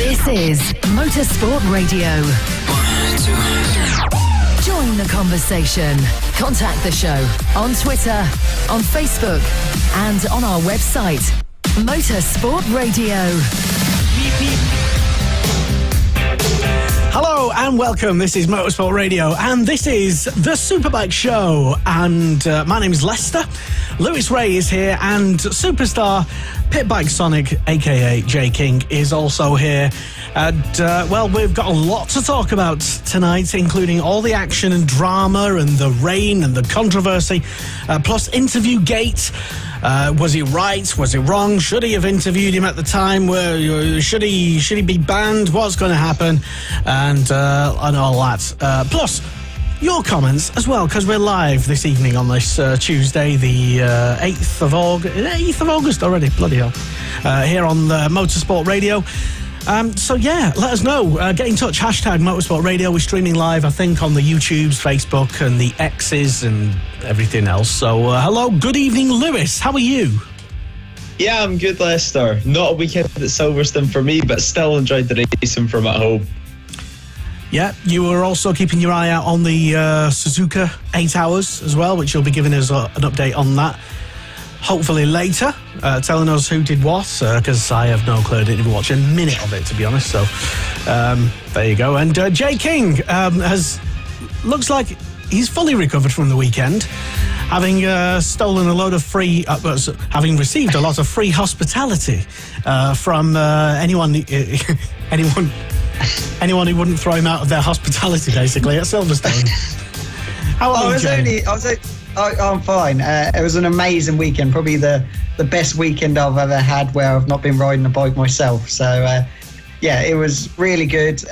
This is Motorsport Radio. 1, 2. Join the conversation. Contact the show on Twitter, on Facebook, and on our website, Motorsport Radio. Hello and welcome. This is Motorsport Radio and this is the Superbike Show. And my name is Lester. Lewis Ray is here and superstar Pitbike Sonic, aka J King, is also here. And well, we've got a lot to talk about tonight, including all the action and drama and the rain and the controversy, plus interview gate. Was he right? Was it wrong? Should he have interviewed him at the time? Should he be banned? What's going to happen? And all that. Plus, your comments as well, because we're live this evening on this Tuesday, the 8th of August. 8th of August already, bloody hell. Here on the Motorsport Radio. So yeah, let us know. Get in touch, hashtag Motorsport Radio. We're streaming live, I think, on the YouTubes, Facebook and the X's and everything else. So hello, good evening, Lewis. How are you? Yeah, I'm good, Lester. Not a weekend at Silverstone for me, but still enjoyed the racing from at home. Yeah, you were also keeping your eye out on the Suzuka 8 hours as well, which you'll be giving us an update on that. Hopefully later, telling us who did what, because I have no clue. I didn't even watch a minute of it, to be honest. So there you go. And J King looks like he's fully recovered from the weekend, having stolen a load of free, having received a lot of free hospitality from anyone who wouldn't throw him out of their hospitality, basically, at Silverstone. How are you, Jay? I'm fine. It was an amazing weekend, probably the best weekend I've ever had where I've not been riding a bike myself. So, yeah, it was really good.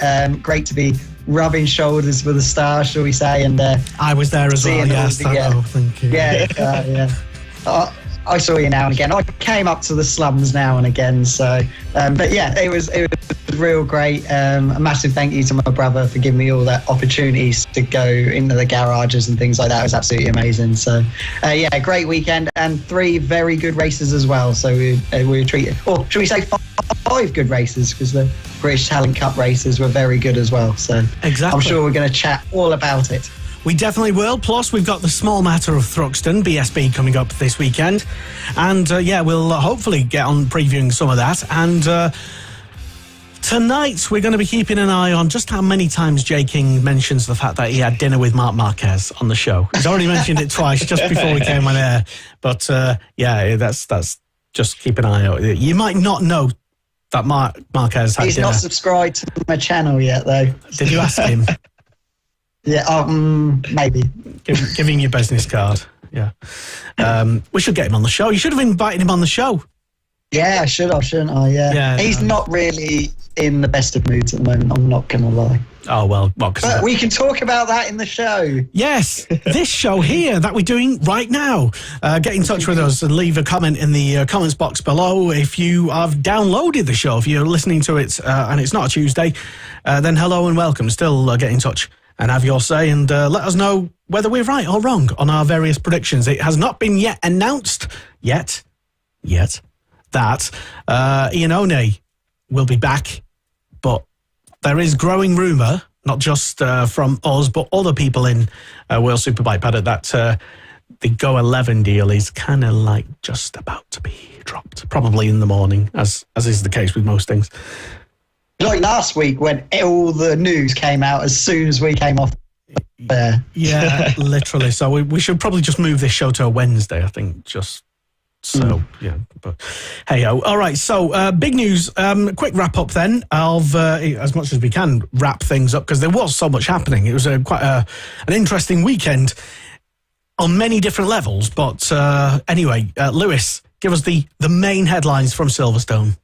Great to be rubbing shoulders with the stars, shall we say. And I was there as well, yes. Thank you. Yeah. I saw you now and again. I came up to the slums now and again. So, but yeah, it was real great. A massive thank you to my brother for giving me all that opportunities to go into the garages and things like that. It was absolutely amazing. So, yeah, great weekend and 3 very good races as well. So we were treated, or should we say 5 good races, because the British Talent Cup races were very good as well. So exactly. I'm sure we're going to chat all about it. We definitely will. Plus, we've got the small matter of Thruxton, BSB, coming up this weekend. And, yeah, we'll hopefully get on previewing some of that. And tonight, we're going to be keeping an eye on just how many times J King mentions the fact that he had dinner with Marc Marquez on the show. He's already mentioned it twice just before we came on air. But, yeah, that's just keep an eye out. You might not know that Marc Marquez had He's dinner. not subscribed to my channel yet, though. Did you ask him? Yeah, maybe. Give him your business card. Yeah. We should get him on the show. You should have invited him on the show. Yeah, I should have, shouldn't I? Yeah. He's not really in the best of moods at the moment, I'm not going to lie. Oh, well. But we can talk about that in the show. Yes, this show here that we're doing right now. Get in touch with us and leave a comment in the comments box below. If you have downloaded the show, if you're listening to it and it's not a Tuesday, then hello and welcome. Still get in touch and have your say and let us know whether we're right or wrong on our various predictions. It has not been yet announced yet that Ian One will be back, but there is growing rumour, not just from us, but other people in World Superbike Paddock, that the Go 11 deal is kind of like just about to be dropped, probably in the morning, as is the case with most things. Like last week when all the news came out as soon as we came off there. Yeah, literally. So we should probably just move this show to a Wednesday, I think, just so, yeah. But hey, all right, so big news. Quick wrap up then of, as much as we can, wrap things up, because there was so much happening. It was quite an interesting weekend on many different levels. But anyway, Lewis, give us the main headlines from Silverstone.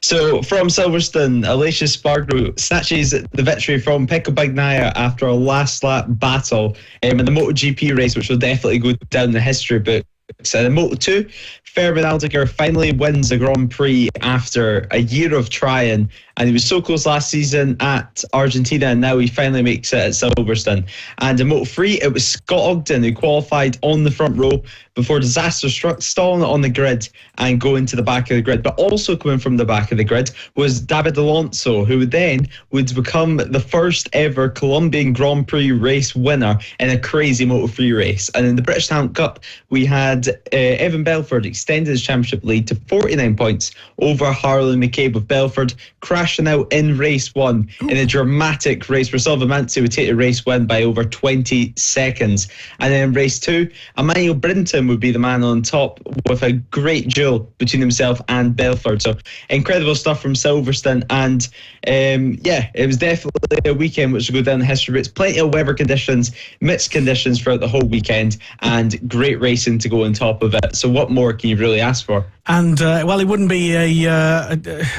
So, from Silverstone, Alicia Spargo snatches the victory from Pecco Bagnaia after a last-lap battle in the MotoGP race, which will definitely go down the history books. In Moto2, Fairbairn Aldegar finally wins the Grand Prix after a year of trying, and he was so close last season at Argentina, and now he finally makes it at Silverstone. And in Moto3, it was Scott Ogden who qualified on the front row before disaster struck, stalling on the grid and going to the back of the grid. But also coming from the back of the grid was David Alonso, who then would become the first ever Colombian Grand Prix race winner in a crazy Moto3 race. And in the British Talent Cup, we had Evan Belford extended his championship lead to 49 points over Harley McCabe of Belford, crashing out in race one in a dramatic race where Silva Mansi would take the race win by over 20 seconds. And then in race two, Emmanuel Brinton would be the man on top with a great duel between himself and Belford. So incredible stuff from Silverstone. And it was definitely a weekend which will go down in history. It's plenty of weather conditions, mixed conditions throughout the whole weekend, and great racing to go on top of it. So what more can you really ask for? And, it wouldn't be a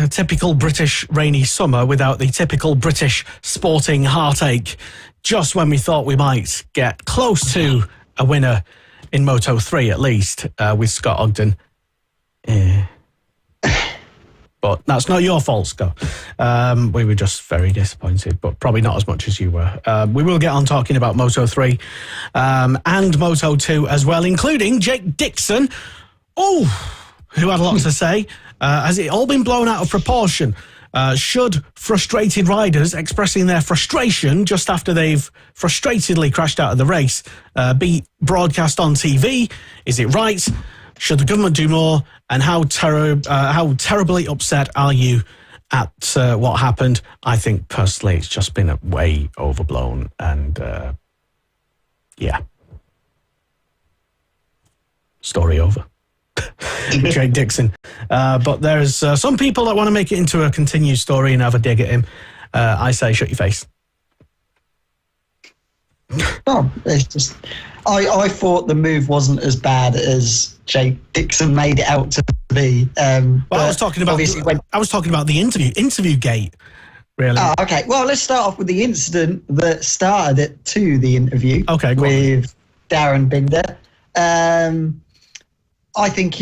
typical British rainy summer without the typical British sporting heartache just when we thought we might get close to a winner in Moto3 at least, with Scott Ogden. But that's not your fault, Scott. We were just very disappointed, but probably not as much as you were. We will get on talking about Moto3 and Moto2 as well, including Jake Dixon, who had a lot to say. Has it all been blown out of proportion? Should frustrated riders expressing their frustration just after they've frustratedly crashed out of the race be broadcast on TV? Is it right? Should the government do more? And how terribly upset are you at what happened? I think personally it's just been way overblown, and story over. Jake Dixon. But there's some people that want to make it into a continued story and have a dig at him. I say shut your face. No, it's just I thought the move wasn't as bad as Jake Dixon made it out to be. I was talking about the interview gate. Really? Oh, okay. Well, let's start off with the incident that started it to the interview. Okay, with Darren Binder. I think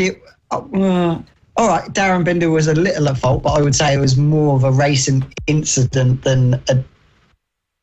all right, Darren Binder was a little at fault, but I would say it was more of a racing incident than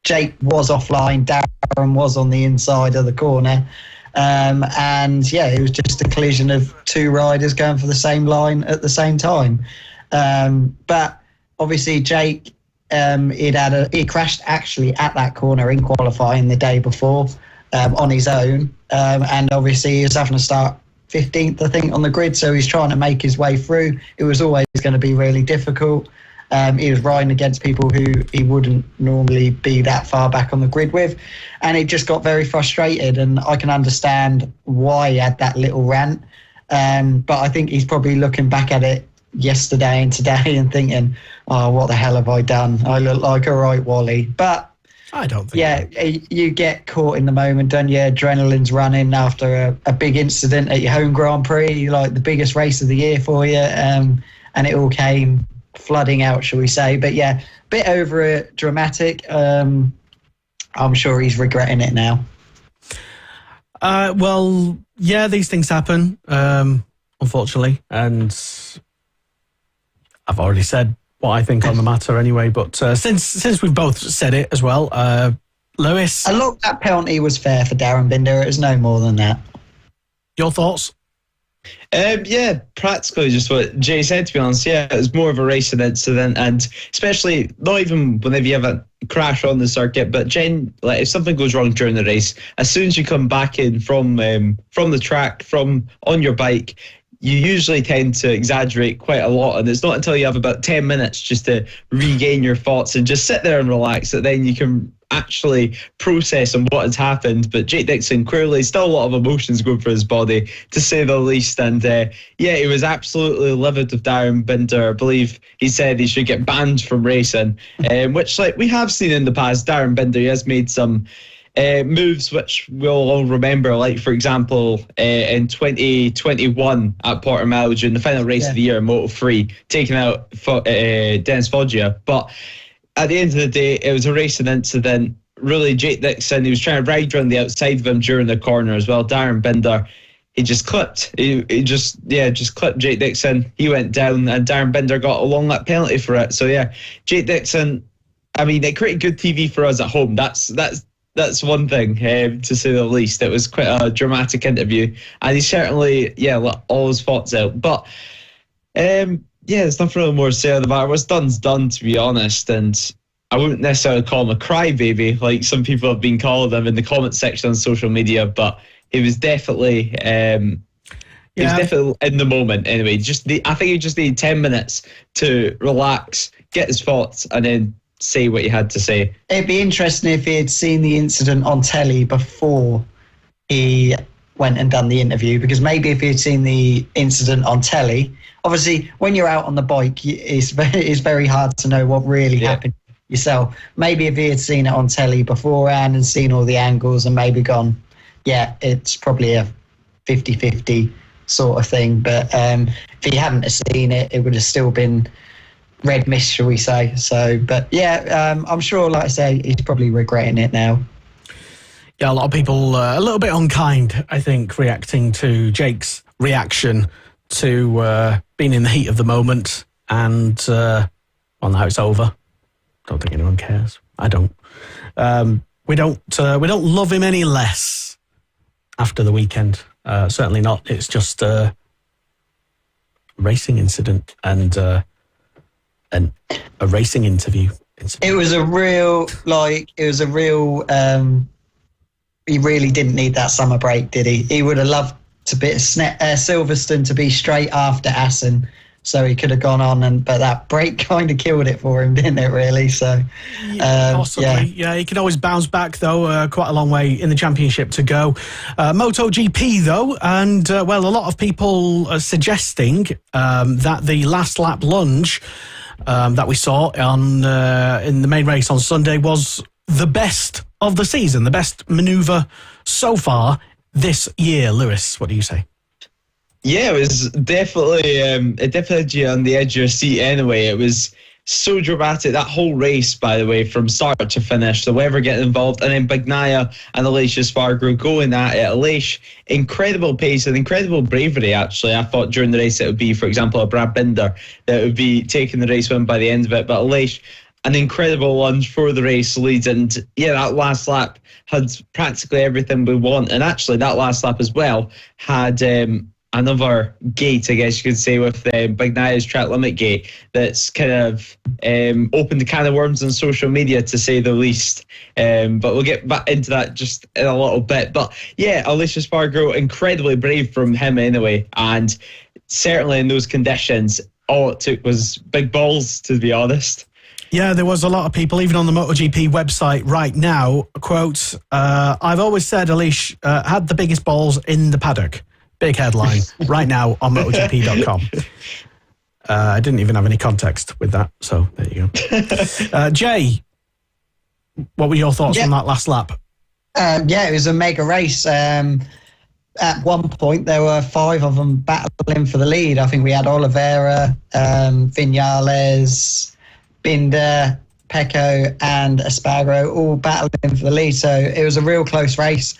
Jake was offline, Darren was on the inside of the corner. It was just a collision of two riders going for the same line at the same time. But obviously Jake, he crashed actually at that corner in qualifying the day before on his own. And obviously he was having to start 15th, I think, on the grid, so he's trying to make his way through. It was always going to be really difficult. He was riding against people who he wouldn't normally be that far back on the grid with, and he just got very frustrated, and I can understand why he had that little rant. But I think he's probably looking back at it yesterday and today and thinking, oh, what the hell have I done? I look like a right Wally. But I don't think you get caught in the moment, don't you? Adrenaline's running after a big incident at your home Grand Prix, like the biggest race of the year for you, and it all came flooding out, shall we say. But yeah, bit over dramatic. I'm sure he's regretting it now. These things happen, unfortunately, and I've already said what I think on the matter anyway, but since we've both said it as well, Lewis, I look, that penalty was fair for Darren Binder. It was no more than that. Your thoughts? Practically just what Jay said, to be honest. Yeah, it was more of a racing incident, and especially not even whenever you have a crash on the circuit, but if something goes wrong during the race, as soon as you come back in from the track, from on your bike, you usually tend to exaggerate quite a lot, and it's not until you have about 10 minutes just to regain your thoughts and just sit there and relax that then you can actually process on what has happened. But Jake Dixon, clearly still a lot of emotions going through his body, to say the least, and he was absolutely livid with Darren Binder. I believe he said he should get banned from racing, which, like we have seen in the past, Darren Binder, he has made some moves which we'll all remember, like for example in 2021 at Portimao during the final race of the year in Moto3, taking out Dennis Foggia. But at the end of the day, it was a racing incident. Really, Jake Dixon, he was trying to ride around the outside of him during the corner as well. Darren Binder, he just clipped. He just clipped Jake Dixon. He went down, and Darren Binder got a long lap penalty for it. So yeah, Jake Dixon. I mean, it created good TV for us at home. That's one thing, to say the least. It was quite a dramatic interview, and he certainly let all his thoughts out. But there's nothing really more to say on the matter. What's done's done, to be honest, and I wouldn't necessarily call him a crybaby like some people have been calling him in the comment section on social media, but he was definitely he was definitely in the moment anyway. I think he just needed 10 minutes to relax, get his thoughts, and then say what he had to say. It'd be interesting if he had seen the incident on telly before he went and done the interview, because maybe if he had seen the incident on telly, obviously when you're out on the bike, it's very hard to know what really happened yourself. Maybe if he had seen it on telly beforehand and seen all the angles and maybe gone, it's probably a 50-50 sort of thing. But if he hadn't seen it, it would have still been red mist, shall we say. So, but I'm sure, like I say, he's probably regretting it now. Yeah, a lot of people a little bit unkind, I think, reacting to Jake's reaction to being in the heat of the moment, and now it's over. Don't think anyone cares. I don't. We don't love him any less after the weekend. Certainly not. It's just a racing incident and a racing interview. It was a real. He really didn't need that summer break, did he? He would have loved to be Silverstone to be straight after Assen, so he could have gone on, but that break kind of killed it for him, didn't it, really? So, possibly. Yeah, he can always bounce back, though. Quite a long way in the championship to go. MotoGP, though, and, a lot of people are suggesting that the last lap lunge that we saw in the main race on Sunday was the best of the season, the best manoeuvre so far this year. Lewis, what do you say? Yeah, it was definitely, it definitely had you on the edge of your seat anyway. It was so dramatic. That whole race, by the way, from start to finish, the weather getting involved, and then Bagnaia and Aleix Espargaro going at it. Aleix, incredible pace and incredible bravery, actually. I thought during the race it would be, for example, a Brad Binder that would be taking the race win by the end of it. But Aleix, an incredible lunge for the race lead, and that last lap had practically everything we want. And actually, that last lap as well had another gate, I guess you could say, with Bagnaia's track limit gate that's kind of opened a can of worms on social media, to say the least. But we'll get back into that just in a little bit. But Aleix Espargaro, incredibly brave from him anyway, and certainly in those conditions, all it took was big balls, to be honest. Yeah, there was a lot of people, even on the MotoGP website right now, quote, I've always said Aleix had the biggest balls in the paddock. Big headline right now on MotoGP.com. I didn't even have any context with that, so there you go. Jay, what were your thoughts on that last lap? It was a mega race. At one point, there were 5 of them battling for the lead. I think we had Oliveira, Viñales, Binder, Pecco and Espargaro all battling for the lead. So it was a real close race.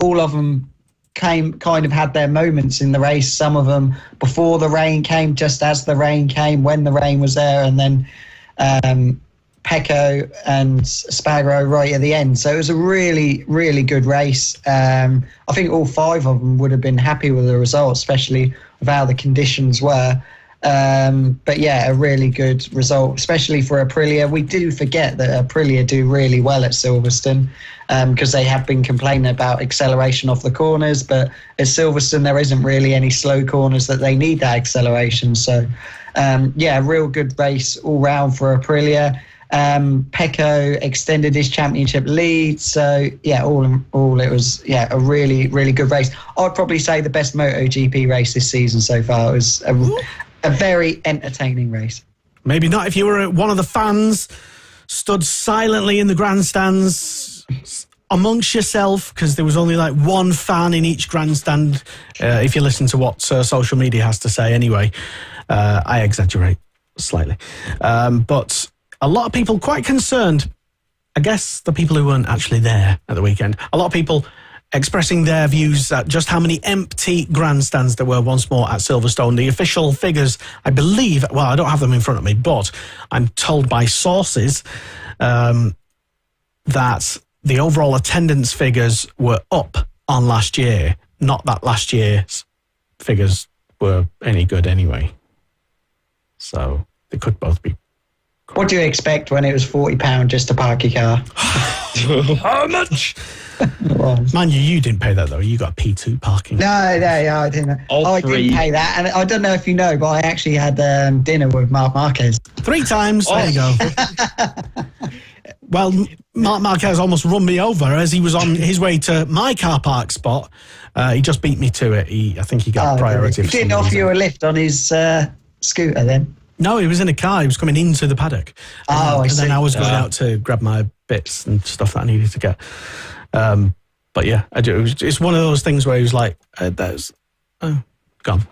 All of them kind of had their moments in the race. Some of them before the rain came, just as the rain came, when the rain was there, and then Pecco and Espargaro right at the end. So it was a really, really good race. I think all 5 of them would have been happy with the result, especially with how the conditions were. But a really good result, especially for Aprilia. We do forget that Aprilia do really well at Silverstone, because they have been complaining about acceleration off the corners, but at Silverstone there isn't really any slow corners that they need that acceleration. So a real good race all round for Aprilia. Pecco extended his championship lead. So all in all, it was a really, really good race. I'd probably say the best MotoGP race this season so far. It was a very entertaining race. Maybe not if you were one of the fans stood silently in the grandstands amongst yourself, because there was only like one fan in each grandstand, if you listen to what social media has to say anyway. I exaggerate slightly. But a lot of people quite concerned, I guess the people who weren't actually there at the weekend, a lot of people expressing their views at just how many empty grandstands there were once more at Silverstone. The official figures, I believe, well, I don't have them in front of me, but I'm told by sources that the overall attendance figures were up on last year. Not that last year's figures were any good anyway. So they could both be. What do you expect when it was £40 just to park your car? How much? Man, you didn't pay that though. You got P2 parking. No, I didn't. I didn't pay that, and I don't know if you know, but I actually had dinner with Marc Marquez 3 times. There you go. Well, Marc Marquez almost run me over as he was on his way to my car park spot. He just beat me to it. I think he got priority. He didn't offer you a lift on his scooter then? No, he was in a car. He was coming into the paddock. I see. Then I was going out to grab my bits and stuff that I needed to get. But yeah, I do. It's one of those things where he was like, gone. That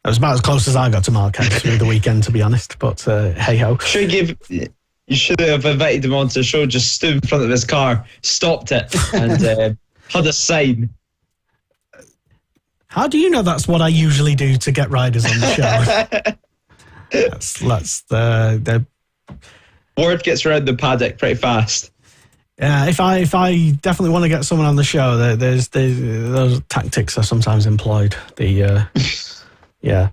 was about as close as I got to Marquez through the weekend, to be honest. But hey-ho. You should have invited him onto the show, just stood in front of his car, stopped it, and had a sign. How do you know that's what I usually do to get riders on the show? That's the word gets around the paddock pretty fast. Yeah, if I definitely want to get someone on the show, there's those tactics are sometimes employed. But yeah,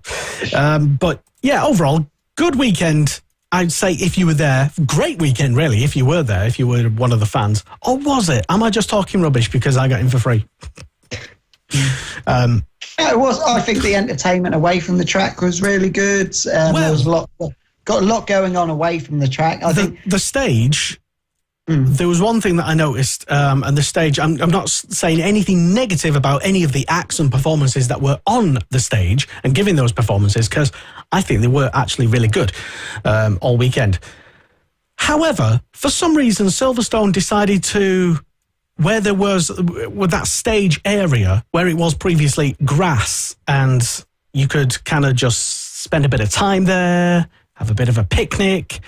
overall, good weekend. I'd say if you were there, great weekend really. If you were there, if you were one of the fans, or was it? Am I just talking rubbish because I got in for free? It was. I think the entertainment away from the track was really good. There was got a lot going on away from the track. I think the stage. There was one thing that I noticed, and the stage, I'm not saying anything negative about any of the acts and performances that were on the stage and giving those performances, because I think they were actually really good all weekend. However, for some reason, Silverstone decided to, where there was, with that stage area, where it was previously grass, and you could kind of just spend a bit of time there, have a bit of a picnic,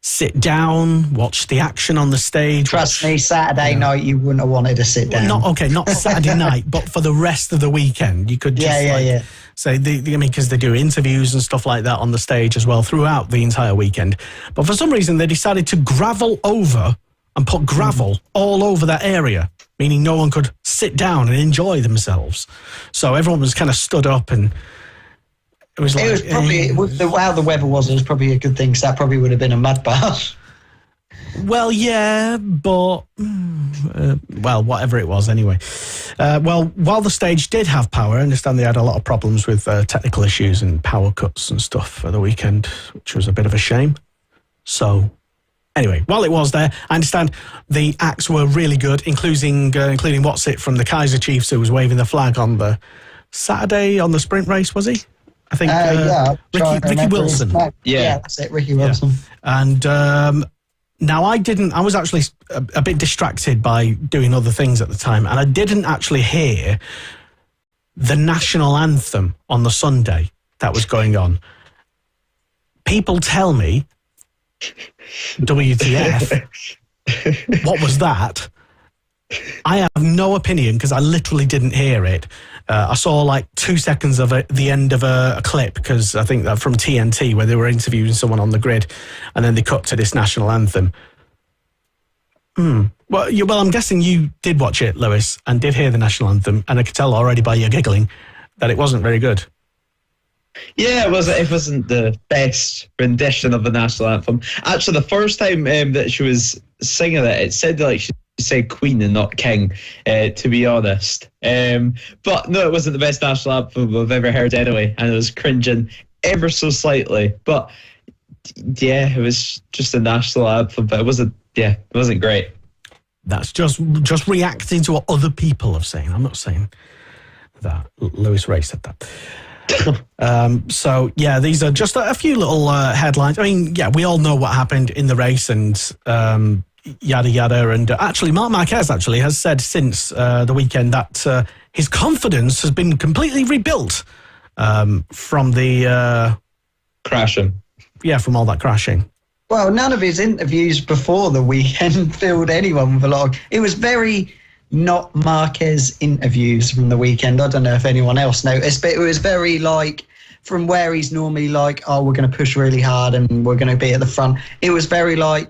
sit down, watch the action on the stage. Trust me, Saturday night you wouldn't have wanted to sit down. Not Saturday night, but for the rest of the weekend, you could just say, because they do interviews and stuff like that on the stage as well throughout the entire weekend. But for some reason, they decided to gravel over and put gravel all over that area, meaning no one could sit down and enjoy themselves. So everyone was kind of stood up, and it was probably, how the weather was, it was probably a good thing, because that probably would have been a mud bath. Well, yeah, but, whatever it was anyway. While the stage did have power, I understand they had a lot of problems with technical issues and power cuts and stuff for the weekend, which was a bit of a shame. So, anyway, while it was there, I understand the acts were really good, including What's It from the Kaiser Chiefs, who was waving the flag on the Saturday on the sprint race, was he? I think Ricky Wilson. Yeah, that's it, Ricky Wilson. Yeah. And now I was actually a bit distracted by doing other things at the time, and I didn't actually hear the national anthem on the Sunday that was going on. People tell me, WTF, what was that? I have no opinion because I literally didn't hear it. I saw like 2 seconds of the end of a clip, because I think that from TNT, where they were interviewing someone on the grid, and then they cut to this national anthem. Well, I'm guessing you did watch it, Lewis, and did hear the national anthem, and I could tell already by your giggling that it wasn't very good. Yeah, it wasn't the best rendition of the national anthem. Actually, the first time that she was singing it sounded like she said Queen and not King, to be honest. But no, it wasn't the best national anthem I've ever heard anyway, and it was cringing ever so slightly. But yeah, it was just a national anthem, but it wasn't great. That's just reacting to what other people are saying. I'm not saying that. Lewis Ray said that. So yeah, these are just a few little headlines. I mean, yeah, we all know what happened in the race and yada yada. And actually, Marc Marquez has said since the weekend that his confidence has been completely rebuilt from the crashing. Yeah, from all that crashing. Well, none of his interviews before the weekend filled anyone with a lot of... It was very not Marquez interviews from the weekend. I don't know if anyone else noticed, but it was very like from where he's normally like, oh, we're going to push really hard and we're going to be at the front. It was very like,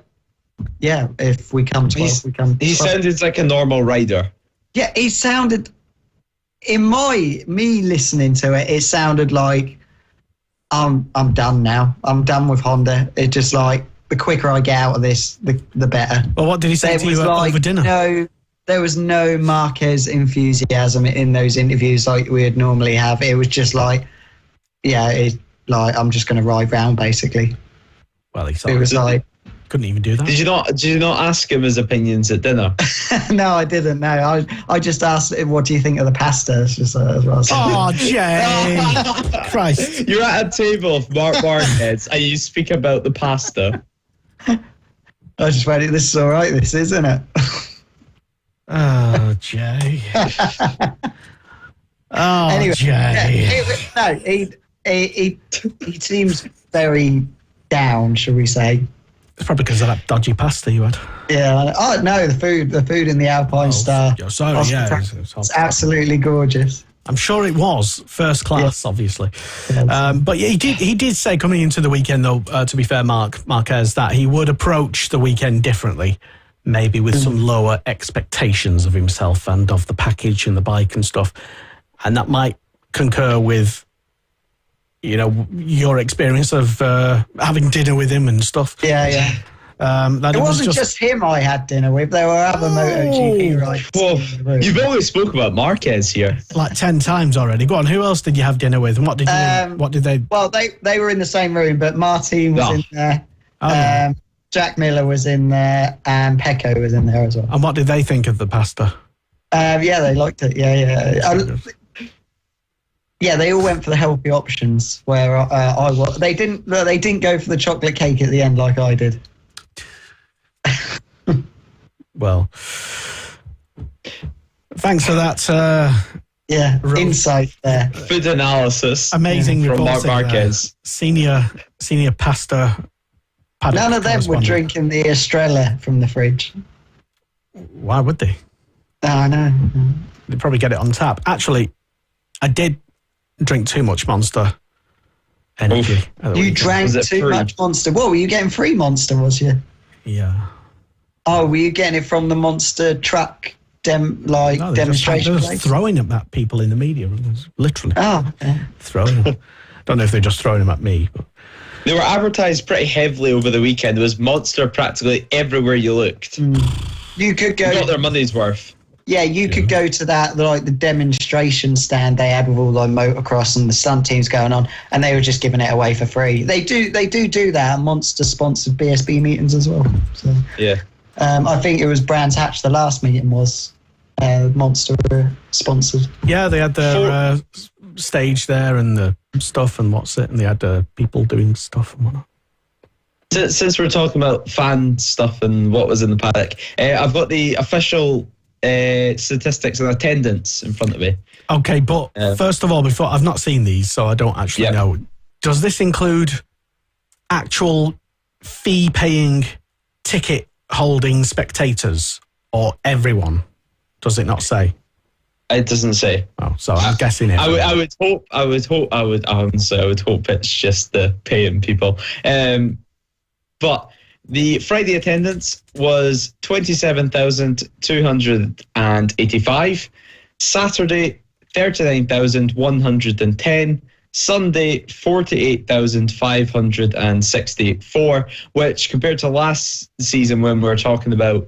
yeah, if we come 12th, we come 12th. He sounded like a normal rider. Yeah, he sounded, in me listening to it, it sounded like, I'm done now. I'm done with Honda. It just like, the quicker I get out of this, the better. Well, what did he say to you over dinner? No, there was no Marquez enthusiasm in those interviews like we'd normally have. It was just like, yeah, I'm just going to ride round basically. Well, it was like, couldn't even do that. Did you not ask him his opinions at dinner? No, I didn't. No, I just asked him, what do you think of the pasta? It's just as well. Oh, Jay! Christ! You're at a table with Marc Marquez and you speak about the pasta. I just went, this is all right. This isn't it? Oh, Jay. Oh, anyway, Jay. He seems very down, shall we say? It's probably because of that dodgy pasta you had. Yeah. Oh no, the food in the Alpine Star. Sorry, yeah, it's absolutely gorgeous. I'm sure it was first class, obviously. Yeah. But yeah, he did say coming into the weekend, though, to be fair, Marc Marquez, that he would approach the weekend differently, maybe with some lower expectations of himself and of the package and the bike and stuff. And that might concur with, your experience of having dinner with him and stuff. Yeah. It wasn't just him I had dinner with. There were other MotoGP riders. Well, you've always spoke about Marquez here. Like 10 times already. Go on, who else did you have dinner with? And what did they... Well, they were in the same room, but Martin was in there. Oh, yeah. Jack Miller was in there, and Pecco was in there as well. And what did they think of the pasta? Yeah, they liked it. Yeah. Yeah, they all went for the healthy options. Where I was, they didn't go for the chocolate cake at the end like I did. Well, thanks for that. Insight there. Food analysis. Amazing from Marc Marquez. Senior pasta. None of them were drinking the Estrella from the fridge. Why would they? Oh, no. They'd probably get it on tap. Actually, I did drink too much Monster Energy. You drank too much Monster. What, were you getting free Monster, was you? Yeah. Oh, were you getting it from the Monster truck demonstration just place? Throwing them at people in the media, literally. Oh, okay. Throwing them. Don't know if they're just throwing them at me. But. They were advertised pretty heavily over the weekend. There was Monster practically everywhere you looked. You could go... Got their money's worth. Yeah, you could go to that, the demonstration stand they had with all the motocross and the stunt teams going on, and they were just giving it away for free. They do that. Monster sponsored BSB meetings as well. So, yeah. I think it was Brands Hatch. The last meeting was Monster sponsored. Yeah, they had their stage there and the stuff and and they had people doing stuff and whatnot. Since we're talking about fan stuff and what was in the paddock, I've got the official statistics and attendance in front of me. Okay, but first of all, before I've not seen these, so I don't actually know. Does this include actual fee-paying, ticket-holding spectators or everyone? Does it not say? It doesn't say. Oh, so I'm guessing it. I would hope it's just the paying people. But the Friday attendance was 27,285. Saturday, 39,110. Sunday, 48,564, which compared to last season when we were talking about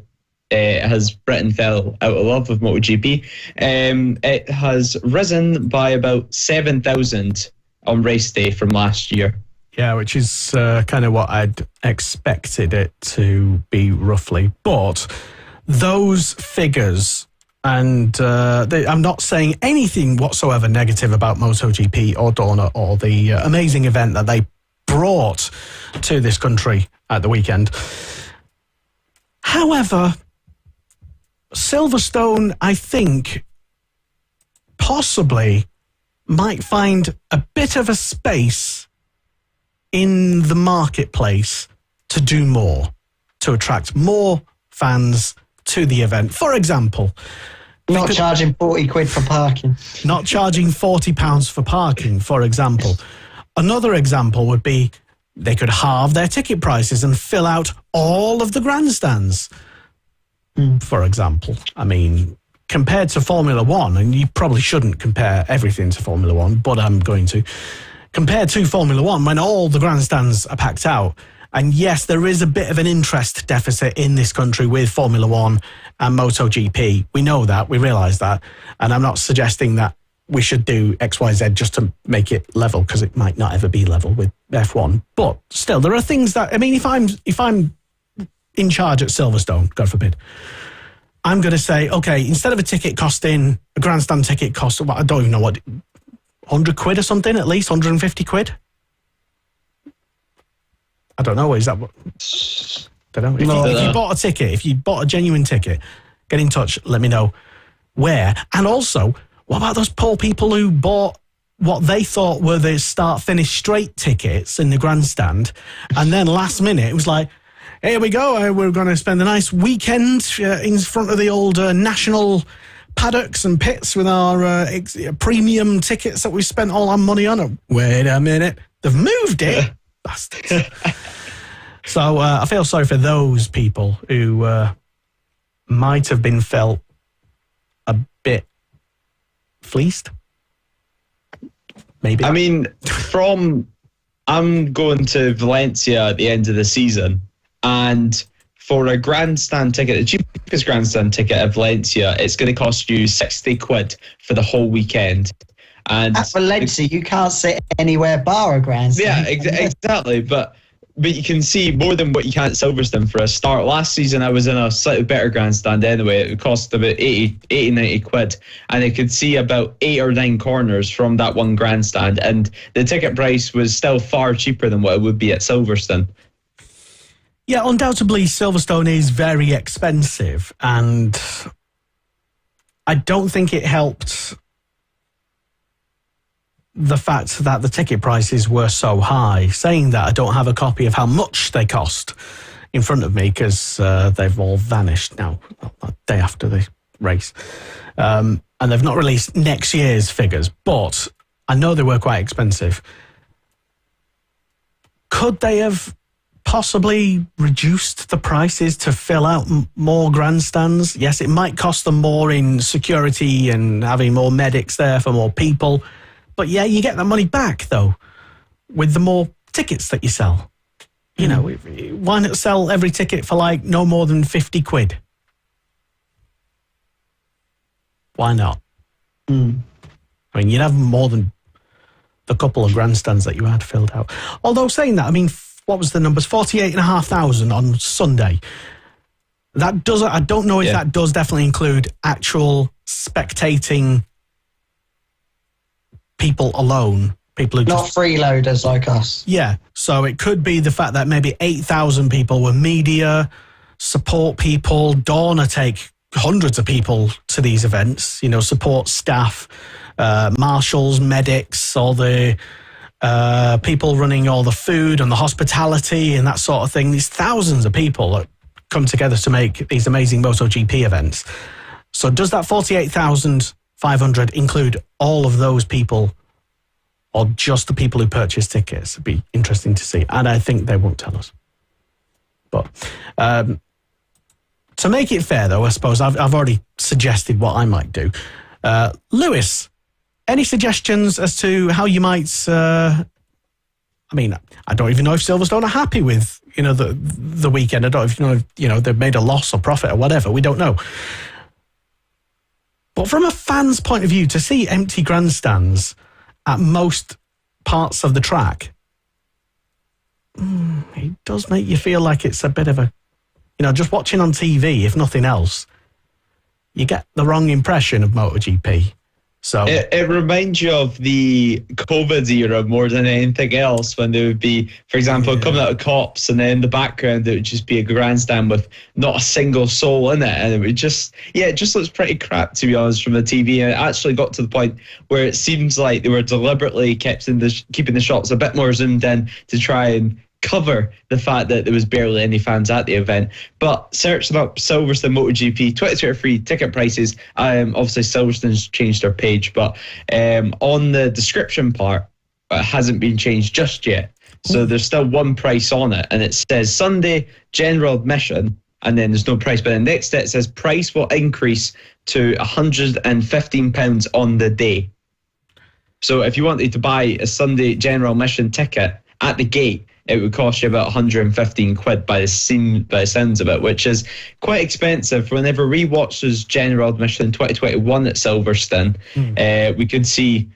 has Britain fell out of love with MotoGP, it has risen by about 7,000 on race day from last year. Yeah, which is kind of what I'd expected it to be roughly. But those figures, and I'm not saying anything whatsoever negative about MotoGP or Dorna or the amazing event that they brought to this country at the weekend. However, Silverstone, I think, possibly might find a bit of a space in the marketplace to do more, to attract more fans to the event. For example, Not charging 40 quid for parking. Not charging £40 for parking, for example. Another example would be they could halve their ticket prices and fill out all of the grandstands, for example. I mean, compared to Formula One, and you probably shouldn't compare everything to Formula One, but I'm going to. Compared to Formula One, when all the grandstands are packed out, and yes, there is a bit of an interest deficit in this country with Formula One and MotoGP. We know that, we realise that, and I'm not suggesting that we should do X, Y, Z just to make it level, because it might not ever be level with F1. But still, there are things that, I mean, if I'm in charge at Silverstone, God forbid, I'm going to say, okay, instead of a grandstand ticket cost, I don't even know what, 100 quid or something, at least 150 quid. I don't know. Is that what? I don't know. If you bought a ticket, if you bought a genuine ticket, get in touch. Let me know where. And also, what about those poor people who bought what they thought were the start-finish straight tickets in the grandstand, and then last minute it was like, here we go, we're going to spend a nice weekend in front of the old national paddocks and pits with our premium tickets that we spent all our money on. Wait a minute, they've moved it. Bastards. So I feel sorry for those people who might have been felt a bit fleeced. Maybe. I mean, I'm going to Valencia at the end of the season, and for a grandstand ticket, the cheapest grandstand ticket at Valencia, it's going to cost you 60 quid for the whole weekend. And at Valencia, you can't sit anywhere bar a grandstand. Yeah, exactly. But you can see more than what you can at Silverstone for a start. Last season, I was in a slightly better grandstand anyway. It cost about 80, 90 quid. And I could see about 8 or 9 corners from that one grandstand. And the ticket price was still far cheaper than what it would be at Silverstone. Yeah, undoubtedly, Silverstone is very expensive. And I don't think it helped the fact that the ticket prices were so high. Saying that, I don't have a copy of how much they cost in front of me, because they've all vanished now, a day after the race. And they've not released next year's figures, but I know they were quite expensive. Could they have possibly reduced the prices to fill out more grandstands? Yes, it might cost them more in security and having more medics there for more people. But yeah, you get that money back, though, with the more tickets that you sell. You know, why not sell every ticket for like no more than 50 quid? Why not? I mean, you'd have more than the couple of grandstands that you had filled out. Although saying that, I mean, what was the numbers? 48,500 on Sunday. That does, I don't know if that does definitely include actual spectating people alone, people who not freeloaders like us. Yeah, so it could be the fact that maybe 8,000 people were media, support people. Dorna take hundreds of people to these events, you know, support staff, marshals, medics, all the people running all the food and the hospitality and that sort of thing. These thousands of people that come together to make these amazing MotoGP events. So does that 48,500 include all of those people, or just the people who purchase tickets? It'd be interesting to see. And I think they won't tell us. But to make it fair, though, I suppose I've already suggested what I might do. Lewis, any suggestions as to how you might... I mean, I don't even know if Silverstone are happy with, you know, the weekend. I don't even know if, you know, they've made a loss or profit or whatever. We don't know. But from a fan's point of view, to see empty grandstands at most parts of the track, it does make you feel like it's a bit of a, you know, just watching on TV, if nothing else, you get the wrong impression of MotoGP. So it reminds you of the COVID era more than anything else, when there would be, for example, coming out of cops, and then in the background it would just be a grandstand with not a single soul in it, and it would just, it just looks pretty crap, to be honest, from the TV. And it actually got to the point where it seems like they were deliberately keeping the shots a bit more zoomed in to try and cover the fact that there was barely any fans at the event. But searching up Silverstone MotoGP 2023 ticket prices, obviously Silverstone's changed their page, but on the description part, it hasn't been changed just yet. So there's still one price on it, and it says Sunday general admission, and then there's no price. But the next it says price will increase to £115 on the day. So if you wanted to buy a Sunday general admission ticket at the gate, it would cost you about 115 quid by the sounds of it, which is quite expensive. Whenever we watched this general admission in 2021 at Silverstone, we could see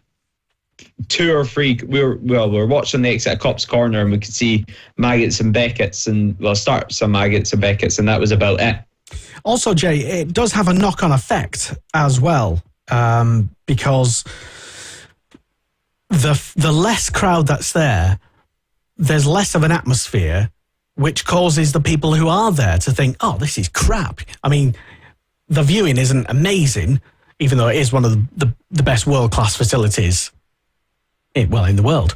2 or 3. We were watching the exit at Cops Corner, and we could see Maggots and Beckett's, and start some Maggots and Beckett's, and that was about it. Also, Jay, it does have a knock-on effect as well, because the less crowd that's there, there's less of an atmosphere, which causes the people who are there to think, oh, this is crap. I mean, the viewing isn't amazing, even though it is one of the best world-class facilities in the world.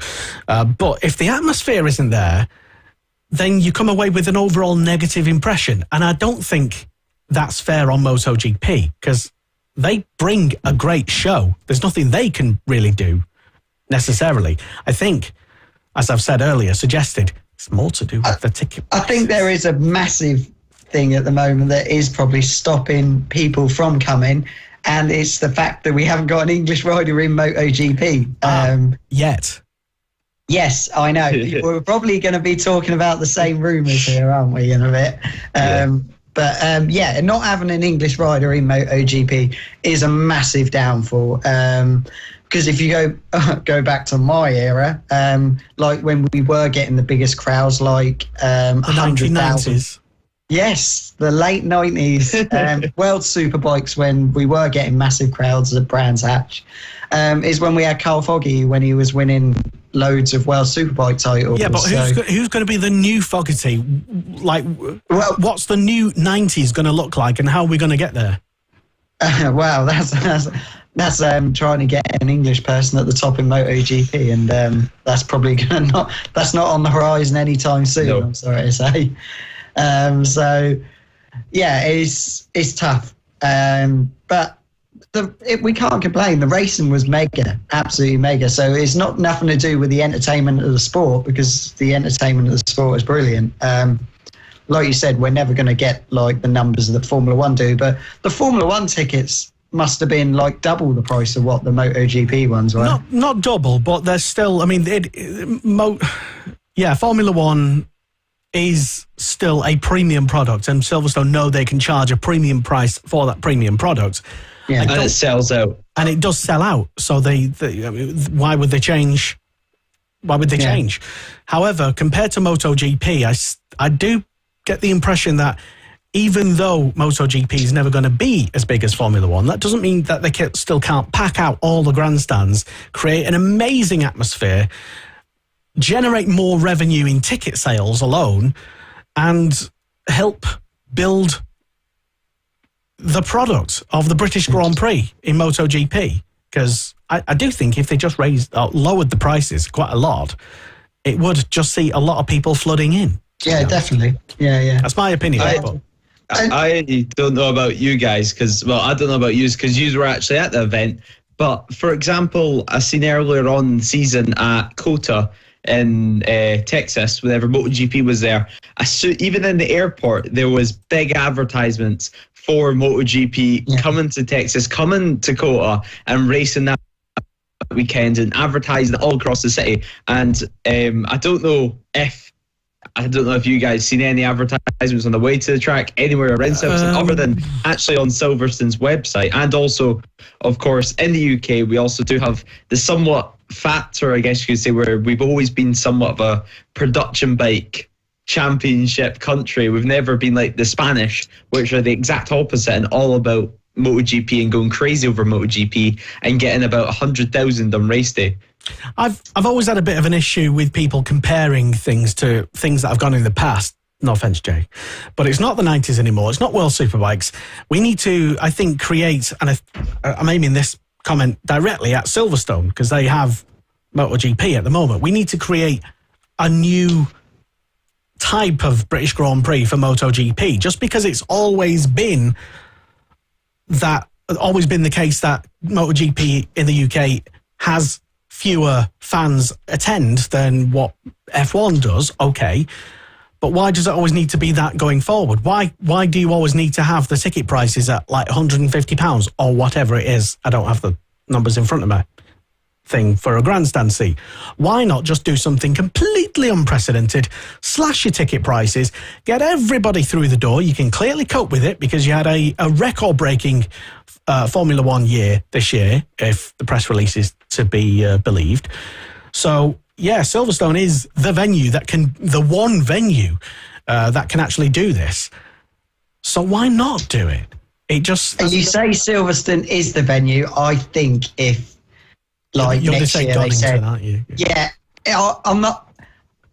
But if the atmosphere isn't there, then you come away with an overall negative impression. And I don't think that's fair on MotoGP, because they bring a great show. There's nothing they can really do necessarily. I think, as I've said earlier, suggested, it's more to do with the ticket prices. I think there is a massive thing at the moment that is probably stopping people from coming, and it's the fact that we haven't got an English rider in MotoGP. Yet. Yes, I know. We're probably going to be talking about the same rumours here, aren't we, in a bit? But not having an English rider in MotoGP is a massive downfall. Because if you go back to my era, like when we were getting the biggest crowds, like the 1990s. Yes, the late 90s, World Superbikes, when we were getting massive crowds at Brands Hatch, is when we had Carl Foggy, when he was winning loads of World Superbike titles. Yeah, but who's going to be the new Fogarty? Like, what's the new 90s going to look like, and how are we going to get there? Well, that's trying to get an English person at the top in MotoGP, and that's probably that's not on the horizon anytime soon. No. I'm sorry to say. It's tough, but we can't complain. The racing was mega, absolutely mega. So it's nothing to do with the entertainment of the sport, because the entertainment of the sport is brilliant. Like you said, we're never going to get like the numbers that Formula One do, but the Formula One tickets must have been like double the price of what the MotoGP ones were. Not double, but there's still. I mean, Formula One is still a premium product, and Silverstone know they can charge a premium price for that premium product. Yeah, and it sells out. And it does sell out. So why would they change? Why would they change? However, compared to MotoGP, I do get the impression that even though MotoGP is never going to be as big as Formula One, that doesn't mean that they still can't pack out all the grandstands, create an amazing atmosphere, generate more revenue in ticket sales alone, and help build the product of the British Grand Prix in MotoGP. Because I do think if they just lowered the prices quite a lot, it would just see a lot of people flooding in. Yeah, definitely. Yeah. That's my opinion. I don't know about you guys, I don't know about you because you were actually at the event. But for example, I seen earlier on season at COTA in Texas, whenever MotoGP was there, even in the airport, there was big advertisements for MotoGP coming to Texas, coming to COTA and racing that weekend and advertising all across the city. And I don't know if you guys seen any advertisements on the way to the track anywhere around Silverstone other than actually on Silverstone's website. And also, of course, in the UK, we also do have the somewhat factor, I guess you could say, where we've always been somewhat of a production bike championship country. We've never been like the Spanish, which are the exact opposite and all about MotoGP and going crazy over MotoGP and getting about 100,000 on race day. I've always had a bit of an issue with people comparing things to things that have gone in the past. No offence, Jay, but it's not the 90s anymore. It's not World Superbikes. We need to, I think, create, and I'm aiming this comment directly at Silverstone because they have MotoGP at the moment. We need to create a new type of British Grand Prix for MotoGP, just because it's always been the case that MotoGP in the UK has fewer fans attend than what F1 does, okay. But why does it always need to be that going forward? Why do you always need to have the ticket prices at like £150 or whatever it is? I don't have the numbers in front of me. Thing for a grandstand seat. Why not just do something completely unprecedented, slash your ticket prices, get everybody through the door? You can clearly cope with it because you had a record-breaking Formula One year this year, if the press release is to be believed. So, yeah, Silverstone is the one venue that can actually do this. So why not do it? You say Silverstone is the venue. I think if next year they said, aren't you? Yeah, I'm not.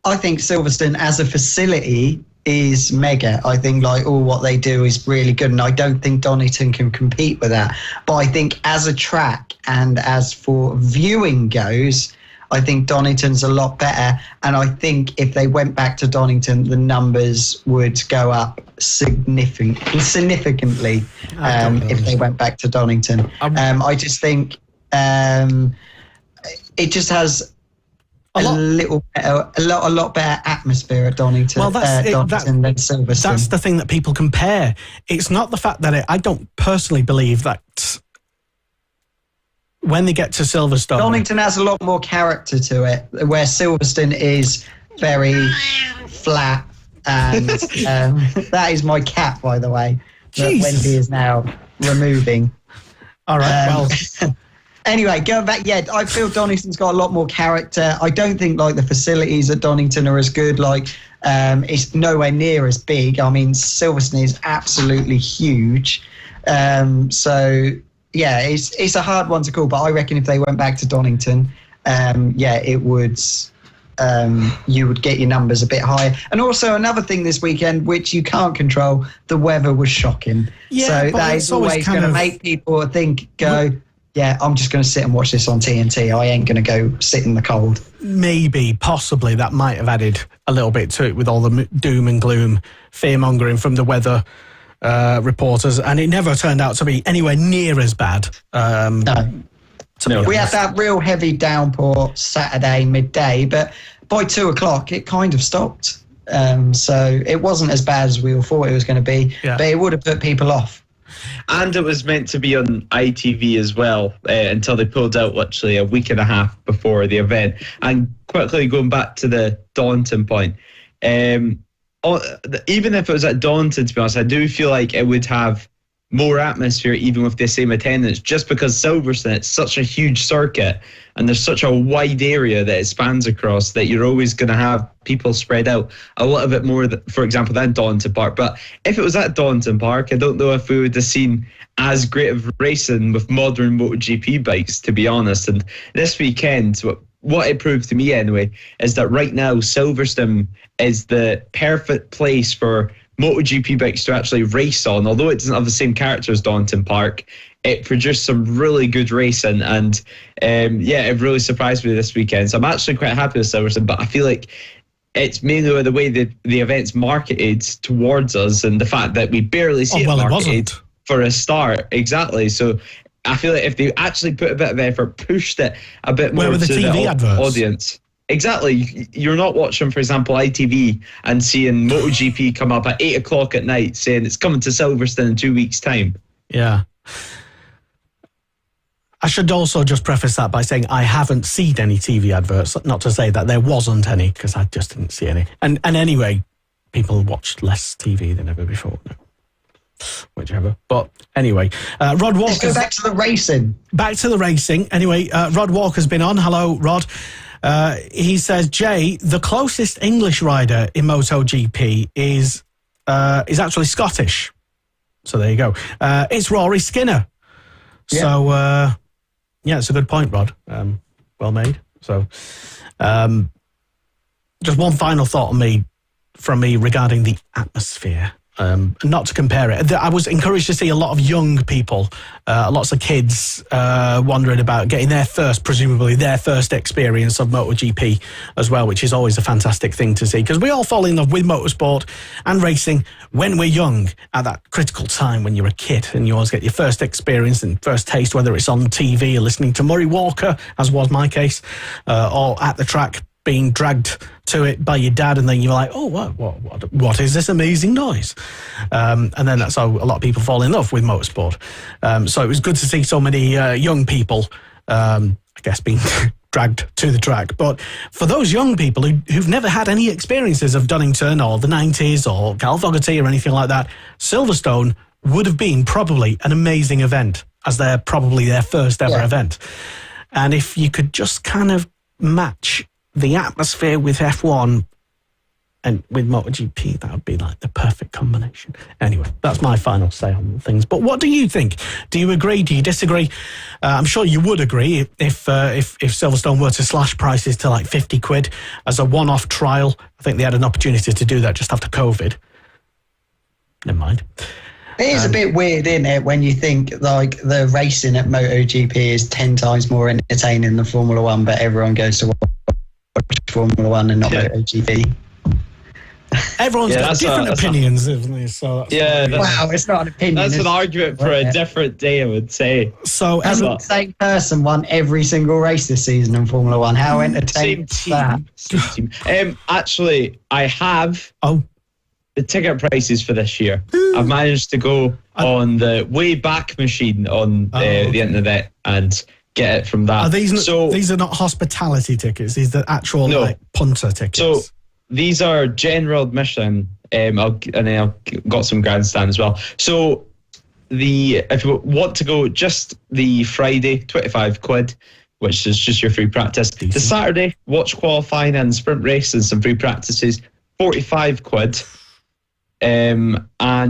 I think Silverstone as a facility is mega. I think all what they do is really good, and I don't think Donington can compete with that. But I think as a track and as for viewing goes, I think Donington's a lot better. And I think if they went back to Donington, the numbers would go up significantly if they went back to Donington. I just think it just has a lot better atmosphere at Donington. Well, Donington than Silverstone. That's the thing that people compare. It's not the fact that I don't personally believe that when they get to Silverstone, Donington has a lot more character to it, where Silverstone is very flat. And that is my cat, by the way, that Wendy is now removing. All right, Anyway, going back, I feel Donington's got a lot more character. I don't think the facilities at Donington are as good. It's nowhere near as big. I mean, Silverstone is absolutely huge. It's a hard one to call. But I reckon if they went back to Donington, it would. You would get your numbers a bit higher. And also another thing this weekend, which you can't control, the weather was shocking. Yeah, so that is always going to make people I'm just going to sit and watch this on TNT. I ain't going to go sit in the cold. Maybe, possibly, that might have added a little bit to it with all the doom and gloom, fear-mongering from the weather reporters. And it never turned out to be anywhere near as bad. No. We had that real heavy downpour Saturday midday, but by 2:00 it kind of stopped. So it wasn't as bad as we all thought it was going to be, but it would have put people off. And it was meant to be on ITV as well until they pulled out literally a week and a half before the event. And quickly going back to the Donington point, even if it was at Donington, to be honest, I do feel like it would have more atmosphere even with the same attendance, just because Silverstone, it's such a huge circuit and there's such a wide area that it spans across that you're always going to have people spread out a little bit more, for example, than Donington Park. But if it was at Donington Park, I don't know if we would have seen as great of racing with modern MotoGP bikes, to be honest. And this weekend, what it proved to me anyway, is that right now Silverstone is the perfect place for MotoGP bikes to actually race on. Although it doesn't have the same character as Donington Park, it produced some really good racing, and it really surprised me this weekend. So I'm actually quite happy with Silverstone, but I feel like it's mainly the way the event's marketed towards us and the fact that we barely see it marketed for a start. Exactly. So I feel like if they actually put a bit of effort, pushed it a bit more to the audience. Exactly. You're not watching, for example, ITV and seeing MotoGP come up at 8:00 at night saying it's coming to Silverstone in 2 weeks' time. Yeah. I should also just preface that by saying I haven't seen any TV adverts, not to say that there wasn't any, because I just didn't see any. And anyway, people watched less TV than ever before. No. Whichever. But anyway, Rod Walker. Let's go back to the racing. Back to the racing. Anyway, Rod Walker's been on. Hello, Rod. He says, Jay, the closest English rider in MotoGP is actually Scottish. So there you go. It's Rory Skinner. Yeah. So, it's a good point, Rod. Well made. So, just one final thought from me regarding the atmosphere. not to compare it. I was encouraged to see a lot of young people, lots of kids wondering about getting presumably their first experience of MotoGP as well, which is always a fantastic thing to see, because we all fall in love with motorsport and racing when we're young, at that critical time when you're a kid, and you always get your first experience and first taste, whether it's on TV or listening to Murray Walker, as was my case, or at the track, being dragged to it by your dad, and then you're like, oh, what is this amazing noise? And then that's how a lot of people fall in love with motorsport. So it was good to see so many young people, I guess, being dragged to the track. But for those young people who've never had any experiences of Donington or the 90s or Cal Fogarty or anything like that, Silverstone would have been probably an amazing event, as probably their first ever event. And if you could just kind of match the atmosphere with F1 and with MotoGP, that would be like the perfect combination. Anyway, that's my final say on things. But what do you think? Do you agree? Do you disagree? I'm sure you would agree if Silverstone were to slash prices to like 50 quid as a one-off trial. I think they had an opportunity to do that just after COVID. Never mind. It is a bit weird, isn't it, when you think like the racing at MotoGP is 10 times more entertaining than Formula One, but everyone goes to watch Formula One and not MotoGP. Everyone's got different opinions, isn't there? So wow, it's not an opinion. That's an argument for a different day, I would say. So the same person won every single race this season in Formula One. How entertaining is that? Same team. Actually, I have the ticket prices for this year. I've managed to go on the Wayback Machine on the internet and get it from that. These are not hospitality tickets. These are actual like punter tickets. So these are general admission. I've got some grandstand as well. So if you want to go just the Friday, 25 quid, which is just your free practice. Decent. The Saturday, watch qualifying and sprint race and some free practices, 45 quid. And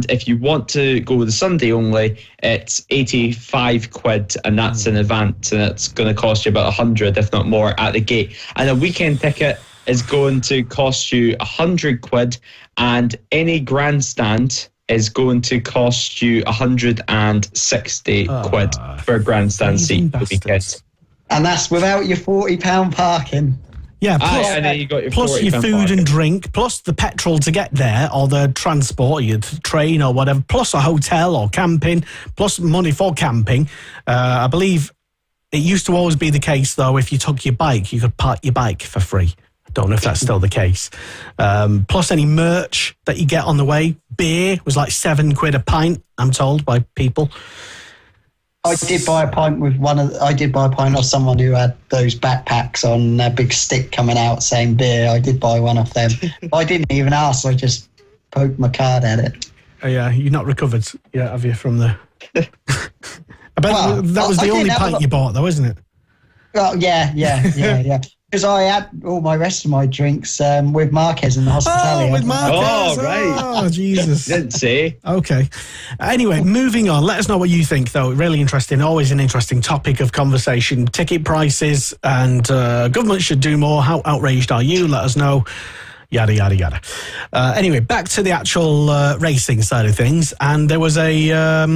if you want to go with the Sunday only, it's 85 quid, and that's in advance, and it's going to cost you about 100, if not more, at the gate. And a weekend ticket is going to cost you 100 quid, and any grandstand is going to cost you 160 quid for a grandstand seat for the weekend. And that's without your £40 parking. Yeah, and then you got your food parking and drink, plus the petrol to get there, or the transport, your train or whatever, plus a hotel or camping, plus money for camping. I believe it used to always be the case, though, if you took your bike, you could park your bike for free. I don't know if that's still the case. Plus any merch that you get on the way. Beer was like 7 quid a pint, I'm told by people. I did buy a pint off someone who had those backpacks on a big stick coming out saying beer. I did buy one off them. I didn't even ask. I just poked my card at it. Oh, yeah, you're not recovered yet, have you, from the... I bet that was the only pint you bought, though, isn't it? Oh, yeah. Because I had all my rest of my drinks with Marquez in the hospitality. Oh, with Marquez. Oh, right. Oh, Jesus. Didn't say. Okay. Anyway, moving on. Let us know what you think, though. Really interesting. Always an interesting topic of conversation. Ticket prices, and government should do more. How outraged are you? Let us know. Yada, yada, yada. Anyway, back to the actual racing side of things. And there was a,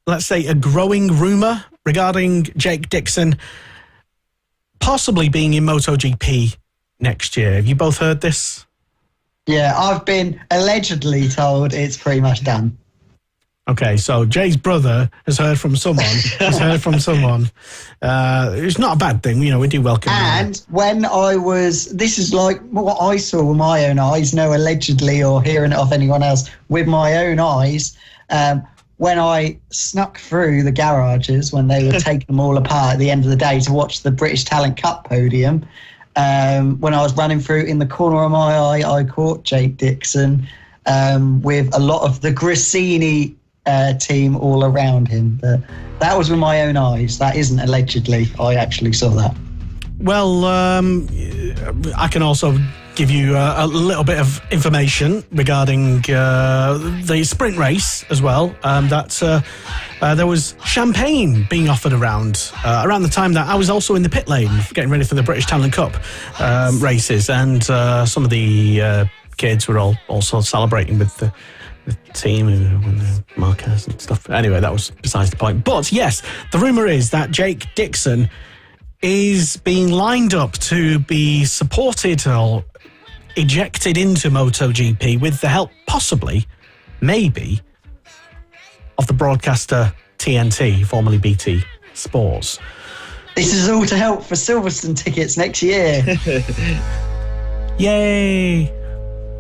let's say, a growing rumour regarding Jake Dixon possibly being in MotoGP next year. Have you both heard this? Yeah, I've been allegedly told it's pretty much done. Okay, so Jay's brother has heard from someone. It's not a bad thing, we do welcome And when this is like what I saw with my own eyes, no allegedly or hearing it off anyone else, with my own eyes, when I snuck through the garages when they were taking them all apart at the end of the day to watch the British Talent Cup podium, when I was running through, in the corner of my eye, I caught Jake Dixon with a lot of the Grassini team all around him. But that was with my own eyes. That isn't allegedly. I actually saw that. Well, I can also give you a little bit of information regarding the sprint race as well. That there was champagne being offered around the time that I was also in the pit lane getting ready for the British Talent Cup races, and some of the kids were all also celebrating with the team and Marquez and stuff. Anyway, that was besides the point. But yes, the rumour is that Jake Dixon is being lined up to be supported or ejected into MotoGP with the help, possibly, maybe, of the broadcaster TNT, formerly BT Sports. This is all to help for Silverstone tickets next year. Yay!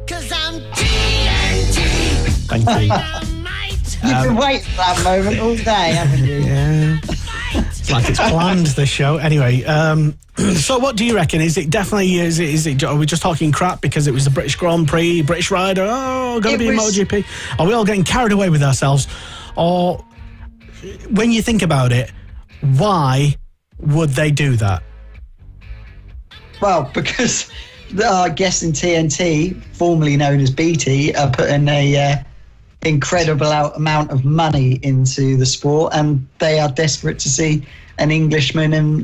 'Cause I'm TNT. Thank you. You've been waiting for that moment all day, haven't you? Yeah. It's like it's planned, this show. Anyway, so what do you reckon? Is it definitely, are we just talking crap because it was the British Grand Prix, British rider, going to be in MotoGP? Are we all getting carried away with ourselves? Or, when you think about it, why would they do that? Well, because I guess in TNT, formerly known as BT, are putting a incredible amount of money into the sport, and they are desperate to see an Englishman in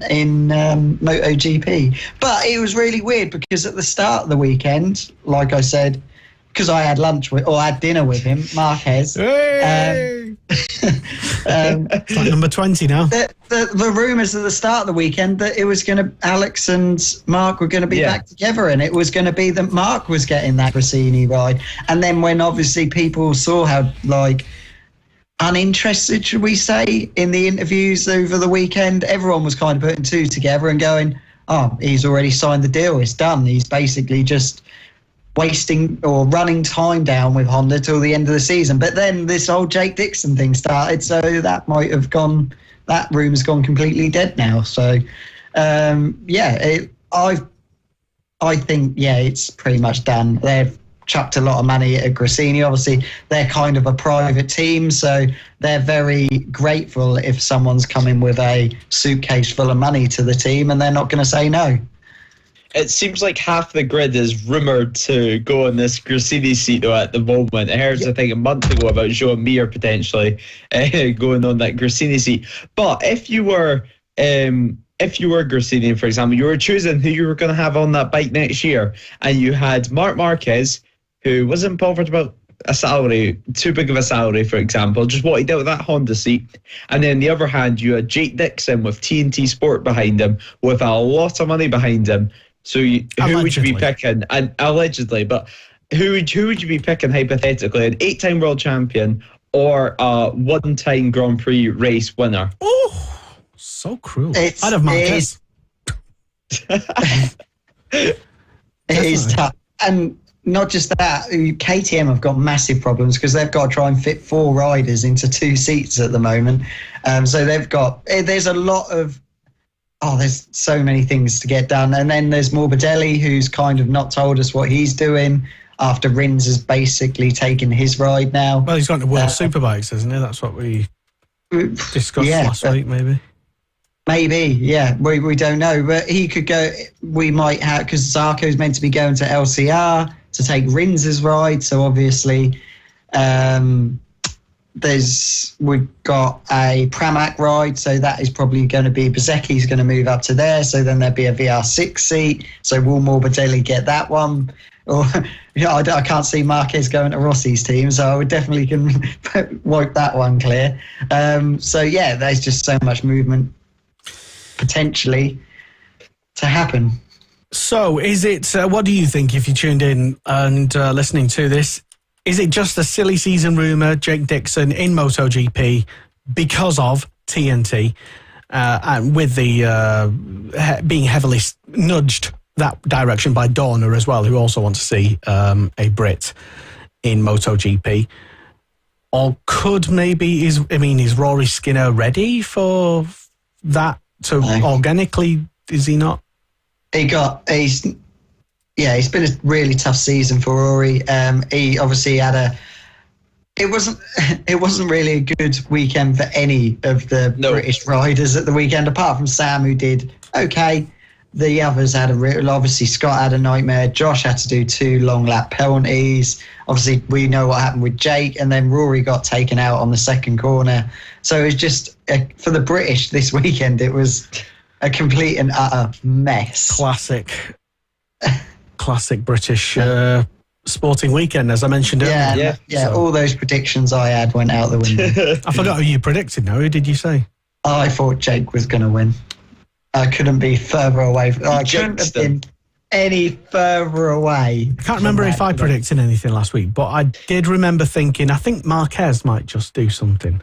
MotoGP. But it was really weird because at the start of the weekend, like I said, because I had I had dinner with him, Marquez. Hey! It's like number 20 now. The rumours at the start of the weekend that it was going to, Alex and Mark were going to be back together, and it was going to be that Mark was getting that Gresini ride. And then when obviously people saw how uninterested, should we say, in the interviews over the weekend, everyone was kind of putting two together and going, oh, he's already signed the deal, it's done. He's basically just wasting or running time down with Honda till the end of the season. But then this whole Jake Dixon thing started, so that might have gone, that rumour's gone completely dead now. So I think it's pretty much done. They've chucked a lot of money at Gresini. Obviously they're kind of a private team, so they're very grateful if someone's coming with a suitcase full of money to the team, and they're not going to say no. It seems like half the grid is rumoured to go on this Gresini seat, though, at the moment. I heard, I think, a month ago about Joe Mir potentially going on that Gresini seat. But if you were Gresini, for example, you were choosing who you were going to have on that bike next year, and you had Marc Marquez, who wasn't bothered about a salary, too big of a salary, for example, just what he did with that Honda seat. And then on the other hand, you had Jake Dixon with TNT Sport behind him, with a lot of money behind him. So who would you be picking? And allegedly, but who would you be picking hypothetically? An 8-time world champion or a 1-time Grand Prix race winner? Oh, so cruel. I'd have Marquez. It is tough. And not just that, KTM have got massive problems because they've got to try and fit 4 riders into 2 seats at the moment. So there's a lot of, there's so many things to get done. And then there's Morbidelli, who's kind of not told us what he's doing after Rins has basically taken his ride now. Well, he's gone to World Superbikes, isn't he? That's what we discussed last week, maybe. Maybe, yeah. We don't know. But he could go, we might have, because Zarco's meant to be going to LCR to take Rins's ride. So obviously, we've got a Pramac ride, so that is probably going to be Bezzecchi's going to move up to there, so then there'll be a VR6 seat, so will Morbidelli get that one? Or I can't see Marquez going to Rossi's team, so I would definitely can wipe that one clear. There's just so much movement potentially to happen. So is it, what do you think if you tuned in and listening to this? Is it just a silly season rumour, Jake Dixon in MotoGP, because of TNT, and with the being heavily nudged that direction by Dorna as well, who also want to see a Brit in MotoGP? Or could maybe, is Rory Skinner ready for that to organically, is he not? It's been a really tough season for Rory. He obviously had it wasn't really a good weekend for any of the British riders at the weekend, apart from Sam, who did okay. The others had obviously Scott had a nightmare. Josh had to do 2 long lap penalties. Obviously, we know what happened with Jake, and then Rory got taken out on the second corner. So it was just, for the British this weekend, it was a complete and utter mess. Classic British sporting weekend, as I mentioned earlier. Yeah. All those predictions I had went out the window. I forgot who you predicted now. Who did you say? I thought Jake was going to win. I couldn't be further away. I couldn't have been any further away. I can't remember if I predicted anything last week, but I did remember thinking, I think Marquez might just do something.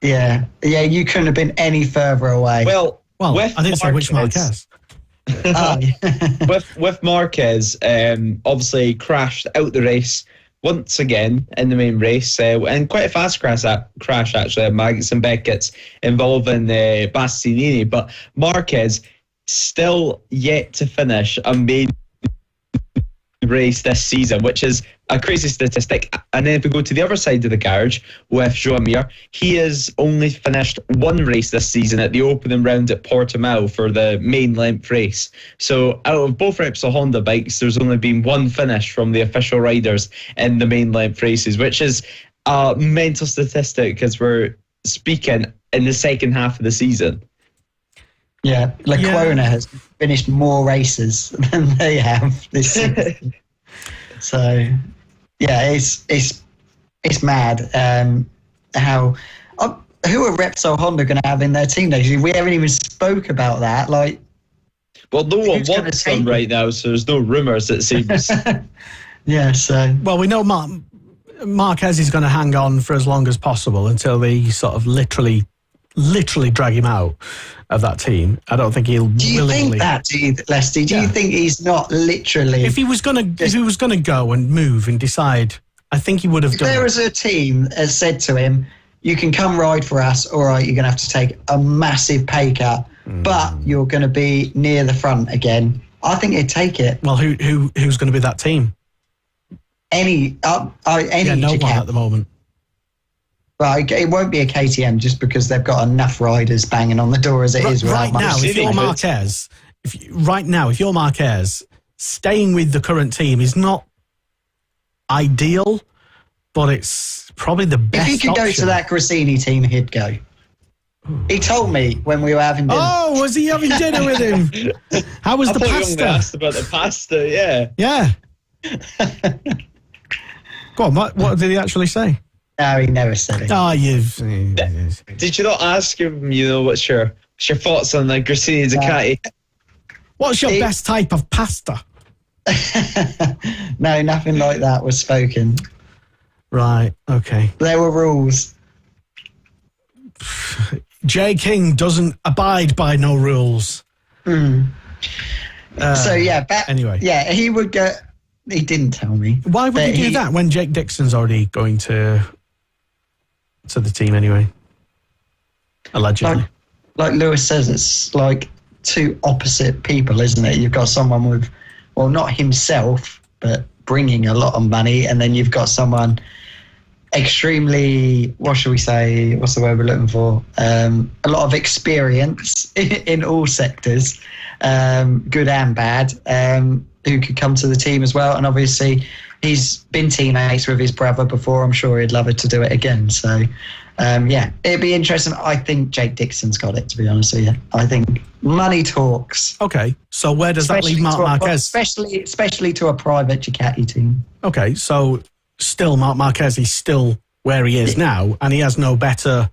Yeah, you couldn't have been any further away. Well, I didn't say which Marquez. with Marquez, obviously crashed out the race once again in the main race, and quite a fast crash actually. Maggots and Beckett's involving Bastianini, but Marquez still yet to finish a main race this season, which is a crazy statistic. And then if we go to the other side of the garage with Joan Mir, he has only finished one race this season at the opening round at Portimao for the main length race. So out of both Repsol Honda bikes, there's only been one finish from the official riders in the main length races, which is a mental statistic because we're speaking in the second half of the season. Yeah, Lecuona has finished more races than they have this season. So, yeah, it's mad how who are Repsol Honda going to have in their team next year? We haven't even spoke about that. Like, well, no one wants them right now, so there's no rumours, it seems. Yeah, so well, we know Marquez is going to hang on for as long as possible until they sort of literally drag him out of that team. I don't think he'll. Do you think that, Leslie? Do you think he's not literally? If he was gonna go and move and decide, I think he would have done. There was a team that said to him, "You can come ride for us. All right, you're gonna have to take a massive pay cut, but you're gonna be near the front again." I think he'd take it. Well, who's going to be that team? Any no one at the moment. Right, it won't be a KTM just because they've got enough riders banging on the door as it is. Right now, if you're Marquez, staying with the current team is not ideal, but it's probably the best. If he could go to that Grassini team, he'd go. He told me when we were having dinner. Oh, was he having dinner with him? How was the pasta? I asked about the pasta, yeah. Yeah. Go on, what did he actually say? No, he never said it. Oh, Did you not ask him, what's your thoughts on the Grassini Ducati? What's your best type of pasta? No, nothing like that was spoken. Right, okay. There were rules. Jay King doesn't abide by no rules. Anyway. Yeah, he would go. He didn't tell me. Why would he do that when Jake Dixon's already going to the team anyway? Allegedly. Like Lewis says, it's like two opposite people, isn't it? You've got someone with, well, not himself, but bringing a lot of money, and then you've got someone extremely, what should we say, what's the word we're looking for? A lot of experience in all sectors, good and bad, who could come to the team as well. And obviously he's been teammates with his brother before. I'm sure he'd love it to do it again. So, it'd be interesting. I think Jake Dixon's got it, to be honest with you. I think money talks. Okay, so where does that leave Marc Marquez? Especially to a private Ducati team. Okay, so still Marc Marquez is still where he is now, and he has no better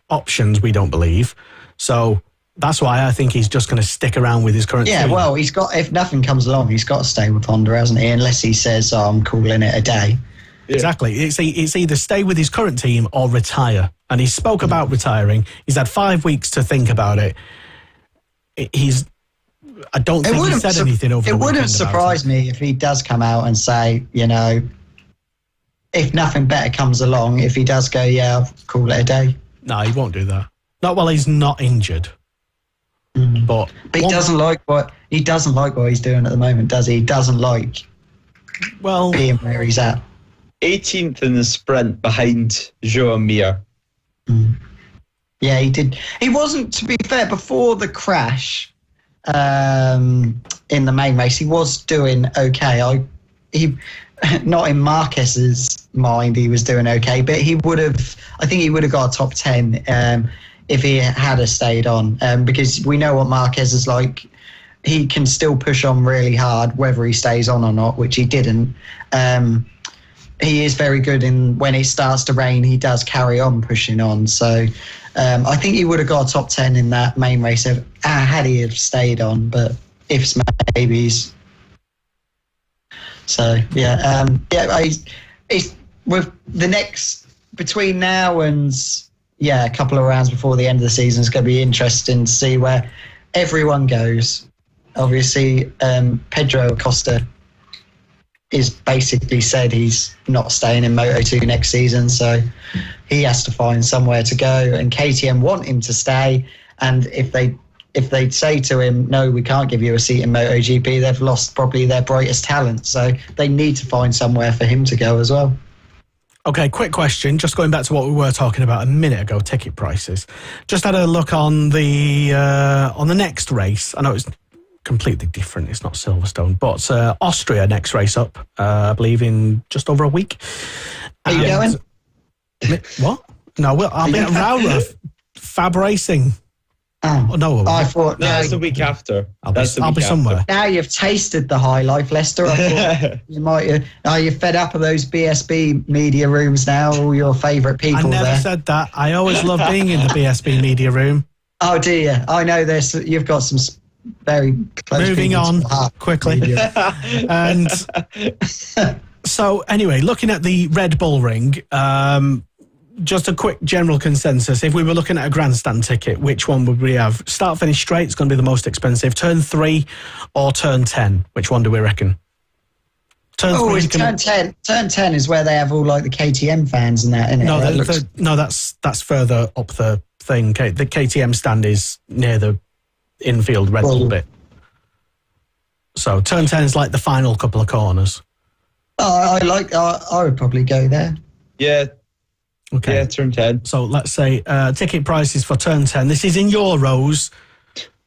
options, we don't believe. So that's why I think he's just going to stick around with his current team. Yeah, well, he's got, if nothing comes along, he's got to stay with Honda, hasn't he? Unless he says, I'm calling it a day. Yeah. Exactly. It's either stay with his current team or retire. And he spoke about retiring. He's had 5 weeks to think about it. I don't think he said anything over the weekend. It wouldn't surprise me if he does come out and say, if nothing better comes along, if he does go, I'll call it a day. No, he won't do that. Not while he's not injured. But he doesn't like what he's doing at the moment, does he? He doesn't like being where he's at. 18th in the sprint behind Joan Mir. Yeah, he did. He wasn't, to be fair, before the crash in the main race, he was doing okay. Not in Marquez's mind, he was doing okay, but I think he would have got a top 10 if he had stayed on, because we know what Marquez is like. he can still push on really hard, whether he stays on or not, which he didn't. He is very good in when it starts to rain. He does carry on pushing on. So I think he would have got a top 10 in that main race had he have stayed on. But ifs, maybes. So it's with the next between now and a couple of rounds before the end of the season, it's going to be interesting to see where everyone goes. Obviously, Pedro Acosta is basically said he's not staying in Moto2 next season, so he has to find somewhere to go. And KTM want him to stay, and if they say to him, no, we can't give you a seat in MotoGP, they've lost probably their brightest talent, so they need to find somewhere for him to go as well. Okay, quick question, just going back to what we were talking about a minute ago, ticket prices. Just had a look on the next race. I know it's completely different, it's not Silverstone, but Austria next race up, I believe in just over a week. Are you going? What? No, I'll be at Raura, Fab Racing. Oh, no, I thought that's the week after. I'll be somewhere. Now you've tasted the high life, Lester. I thought you might. Are you fed up of those BSB media rooms now? All your favourite people there. I never said that. I always love being in the BSB media room. Oh dear, I know this. You've got some very close. Moving on quickly, and so anyway, looking at the Red Bull Ring. Just a quick general consensus. If we were looking at a grandstand ticket, which one would we have? Start, finish straight, it's going to be the most expensive. Turn 3 or turn 10? Which one do we reckon? Turn 10. Turn 10 is where they have all like the KTM fans and that, isn't it? No, that's further up the thing. The KTM stand is near the infield Red Bull bit. So turn 10 is like the final couple of corners. Oh, I would probably go there. Yeah. Okay. Yeah, turn 10. So let's say ticket prices for turn 10. This is in euros.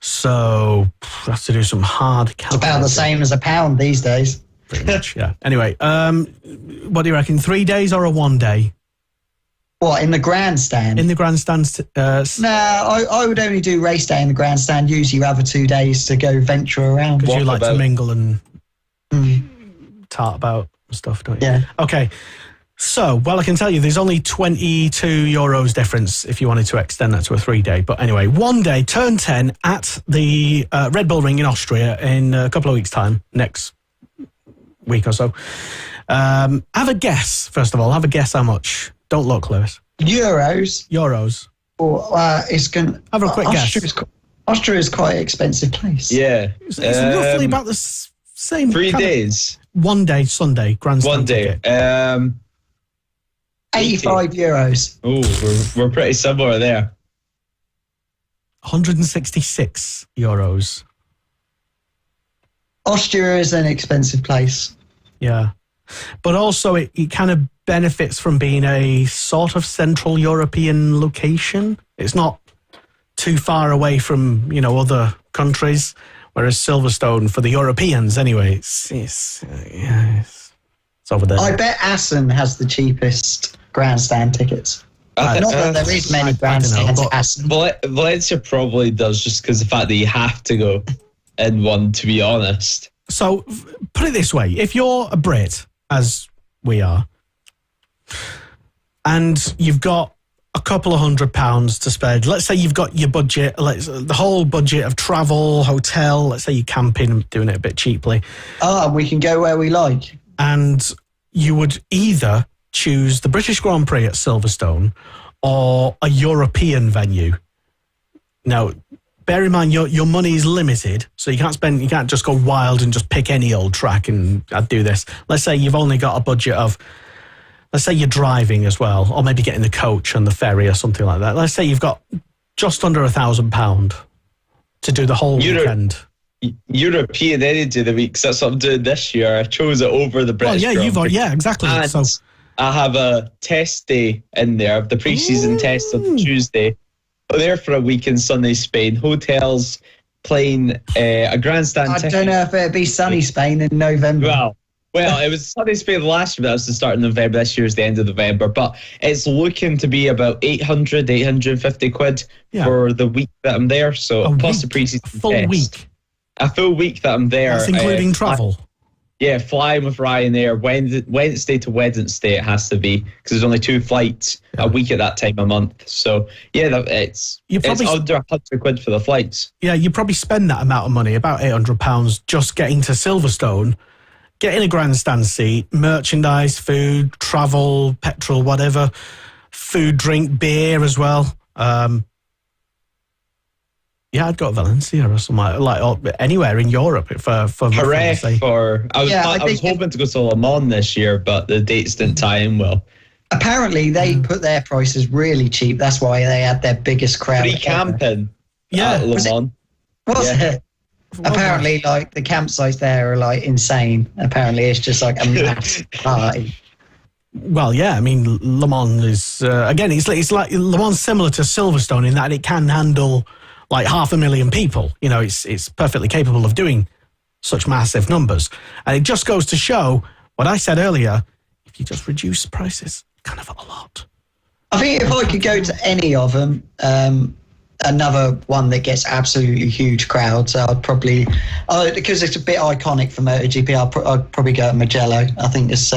So I have to do some hard calculations. It's about the same as £1 these days. Pretty much, yeah. Anyway, what do you reckon? 3 days or a 1 day? What, in the grandstand? In the grandstand. I would only do race day in the grandstand. Usually rather 2 days to go venture around. Because you like to mingle and tart about and stuff, don't you? Yeah. Okay. So, well, I can tell you there's only 22 euros difference if you wanted to extend that to a 3 day. But anyway, 1 day, turn 10 at the Red Bull Ring in Austria in a couple of weeks' time, next week or so. Have a guess, first of all. Have a guess how much. Don't look, Lewis. Euros. Or it's going to... Have a quick guess. Austria is quite an expensive place. Yeah. It's roughly about the same... 3 days. 1 day, Sunday, grandstand 1 day. ticket. 85 euros. Oh, we're pretty similar there. 166 euros. Austria is an expensive place. Yeah. But also it kind of benefits from being a sort of Central European location. It's not too far away from, other countries, whereas Silverstone, for the Europeans anyway, it's over there. I bet Assen has the cheapest grandstand tickets. Not that there is many grandstands at Assen. Valencia probably does, just because the fact that you have to go in one, to be honest. So, put it this way. If you're a Brit, as we are, and you've got a couple of £100 to spend, let's say you've got your budget, the whole budget of travel, hotel, let's say you're camping and doing it a bit cheaply. We can go where we like. And you would either choose the British Grand Prix at Silverstone or a European venue. Now, bear in mind your money is limited, so you can't just go wild and just pick any old track and I'd do this. Let's say you've only got a budget of, let's say you're driving as well, or maybe getting the coach and the ferry or something like that. Let's say you've got just under £1,000 to do the whole weekend. European any day of the week, because that's what I'm doing this year. I chose it over the British Grand Prix. Yeah, exactly. And so I have a test day in there, the pre-season test on Tuesday. I'm there for a week in sunny Spain. Hotels, plane, a grandstand ticket. I don't know if it'd be sunny Spain in November. Well, it was sunny Spain last year, but that was the start of November. This year's the end of November. But it's looking to be about 850 quid for the week that I'm there. So plus the pre-season full test. week. a full week that I'm there. That's including travel. Flying with Ryanair Wednesday to Wednesday it has to be, because there's only 2 flights a week at that time a month. So it's under £100 for the flights. Yeah, you probably spend that amount of money, about £800, just getting to Silverstone, getting a grandstand seat, merchandise, food, travel, petrol, whatever, food, drink, beer as well. Yeah, I'd go to Valencia or somewhere, like anywhere in Europe for Jerez, I was hoping to go to Le Mans this year, but the dates didn't tie in well. Apparently, they put their prices really cheap. That's why they had their biggest crowd. Free camping. Yeah, Le Mans. Was it? Apparently, like the campsites there are like insane. Apparently, it's just like a mass party. Well, yeah, I mean, Le Mans is again, it's like Le Mans similar to Silverstone in that it can handle like 500,000 people. You know, it's perfectly capable of doing such massive numbers. And it just goes to show what I said earlier, if you just reduce prices, kind of a lot. I think if I could go to any of them, another one that gets absolutely huge crowds, I'd probably, because it's a bit iconic for MotoGP, I'd probably go to Mugello. I think it's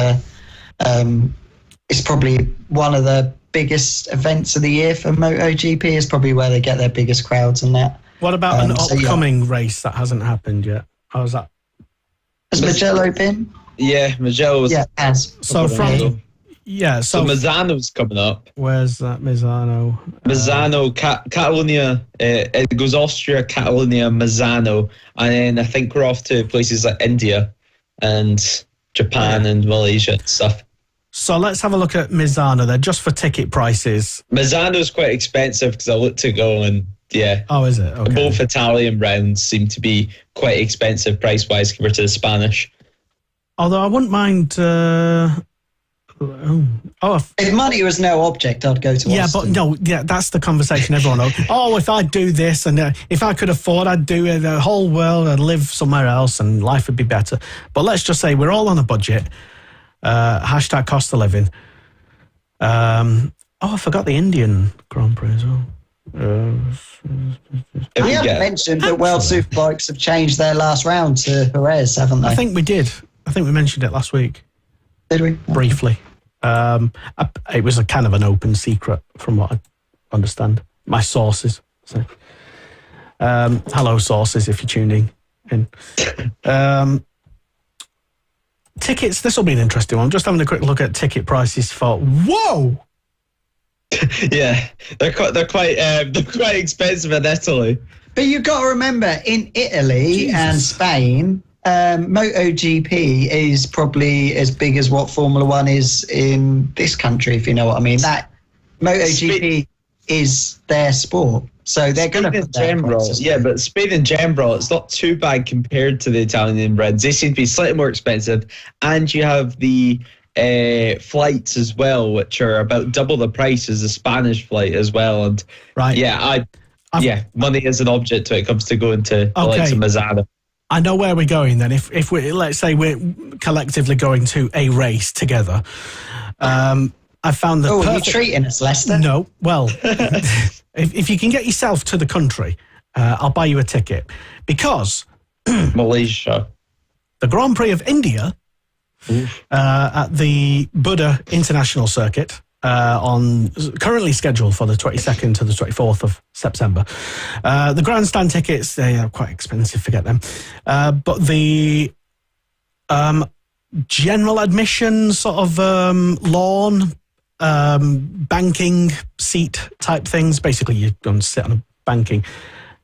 probably one of the biggest events of the year for MotoGP. Is probably where they get their biggest crowds and that. What about an upcoming race that hasn't happened yet? How's that? Has Mugello been? Yeah, Mugello was. Yeah, has. So from so Misano's coming up. Where's that Misano? Misano, Catalonia. It goes Austria, Catalonia, Misano, and then I think we're off to places like India and Japan and Malaysia and stuff. So let's have a look at Misano there, just for ticket prices. Misano's quite expensive because I looked to go and Oh, is it? Okay. Both Italian rounds seem to be quite expensive price-wise compared to the Spanish. Although I wouldn't mind... if money was no object, I'd go to Austin. That's the conversation everyone knows. If I do this and if I could afford, I'd do the whole world and live somewhere else and life would be better. But let's just say we're all on a budget. Hashtag cost of living. I forgot the Indian Grand Prix as well. We haven't mentioned that World Superbikes have changed their last round to Jerez, haven't they? I think we did. I think we mentioned it last week. Did we? Briefly. It was a kind of an open secret from what I understand. My sources. So. Hello, sources, if you're tuning in. Tickets, this will be an interesting one. I'm just having a quick look at ticket prices for... Whoa! Yeah, they're quite expensive in Italy. But you've got to remember, in Italy and Spain, MotoGP is probably as big as what Formula One is in this country, if you know what I mean. That MotoGP is their sport, so they're going to put their prices. Yeah, but Spain in general, it's not too bad compared to the Italian rounds. They seem to be slightly more expensive, and you have the flights as well, which are about double the price as the Spanish flight as well. And money is an object when it comes to going to the likes of Misano. I know where we're going then. If we, let's say we're collectively going to a race together, I found the you're treating us, Lester? No, well, if you can get yourself to the country, I'll buy you a ticket, because Malaysia, the Grand Prix of India, at the Buddha International Circuit, currently scheduled for the 22nd to the 24th of September. The grandstand tickets, they are quite expensive, forget them. But the general admission sort of lawn, banking seat type things, basically you go and sit on a banking.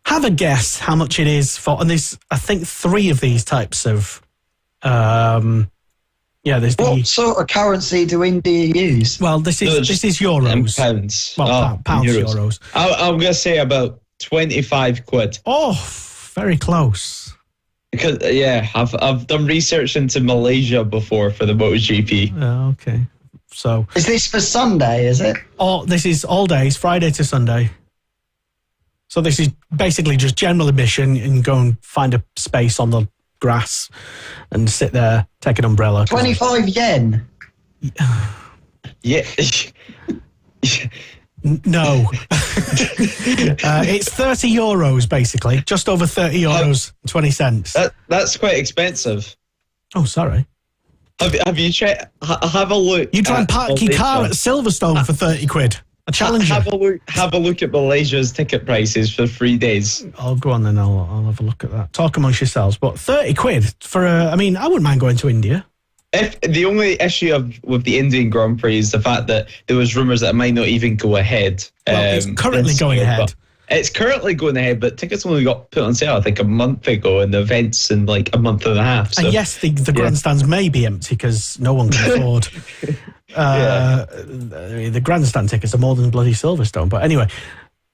Have a guess how much it is for, and there's I think 3 of these types of what sort of currency do India use? Well, this is euros. Pounds. Well, pounds, euros. I'm going to say about 25 quid. Oh, very close. Because I've done research into Malaysia before for the MotoGP. Oh, okay. So is this for Sunday? Is it? Oh, this is all days, Friday to Sunday. So this is basically just general admission and go and find a space on the grass and sit there, take an umbrella. 25 yen. Yeah. No. It's €30, basically. Just over €30, 20 cents. That's quite expensive. Oh, sorry. Have you checked? Have a look. You try and park your car at Silverstone for 30 quid. I challenge you. Have a look at Malaysia's ticket prices for 3 days. I'll go on then. I'll have a look at that. Talk amongst yourselves. But 30 quid for I wouldn't mind going to India. If the only issue with the Indian Grand Prix is the fact that there was rumours that it might not even go ahead. Well, it's currently going ahead. It's currently going ahead, but tickets only got put on sale, I think, a month ago, and the event's in like a month and a half. So. And yes, the grandstands may be empty because no one can afford. The grandstand tickets are more than bloody Silverstone. But anyway,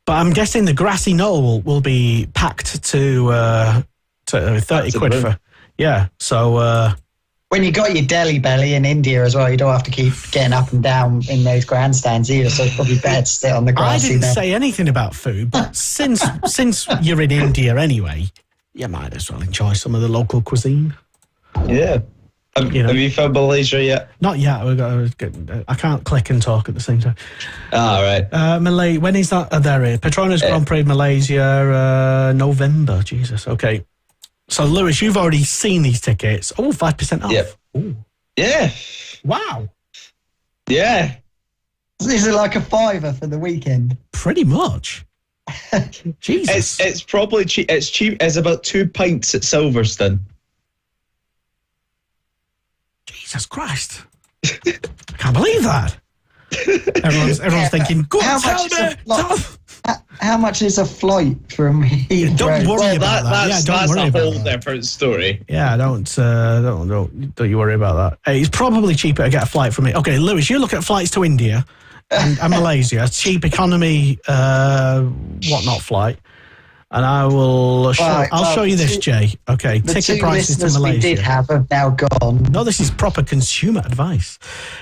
I'm guessing the grassy knoll will be packed to 30 quid for. Yeah, so. When you got your Delhi belly in India as well, you don't have to keep getting up and down in those grandstands either, so it's probably better to sit on the grassy. I didn't say anything about food, but since you're in India anyway, you might as well enjoy some of the local cuisine. Yeah. Have you found Malaysia yet? Not yet. I can't click and talk at the same time. All right. When is that? There is Petronas Grand Prix Malaysia, November. Jesus. Okay. So, Lewis, you've already seen these tickets. Oh, 5% off. Yep. Ooh. Yeah. Wow. Yeah. Is it like a $5 for the weekend? Pretty much. Jesus. It's probably cheap. It's cheap. It's about 2 pints at Silverstone. Jesus Christ. I can't believe that. Everyone's thinking, go on, tell me. How much is a flight from Heathrow? Don't worry about that. That's a whole different story. Yeah, don't you worry about that. It's probably cheaper to get a flight from it. Okay, Lewis, you look at flights to India and Malaysia, cheap economy, whatnot flight, and I'll show you this, Jay. Okay, ticket prices to Malaysia. We did have now gone. No, this is proper consumer advice.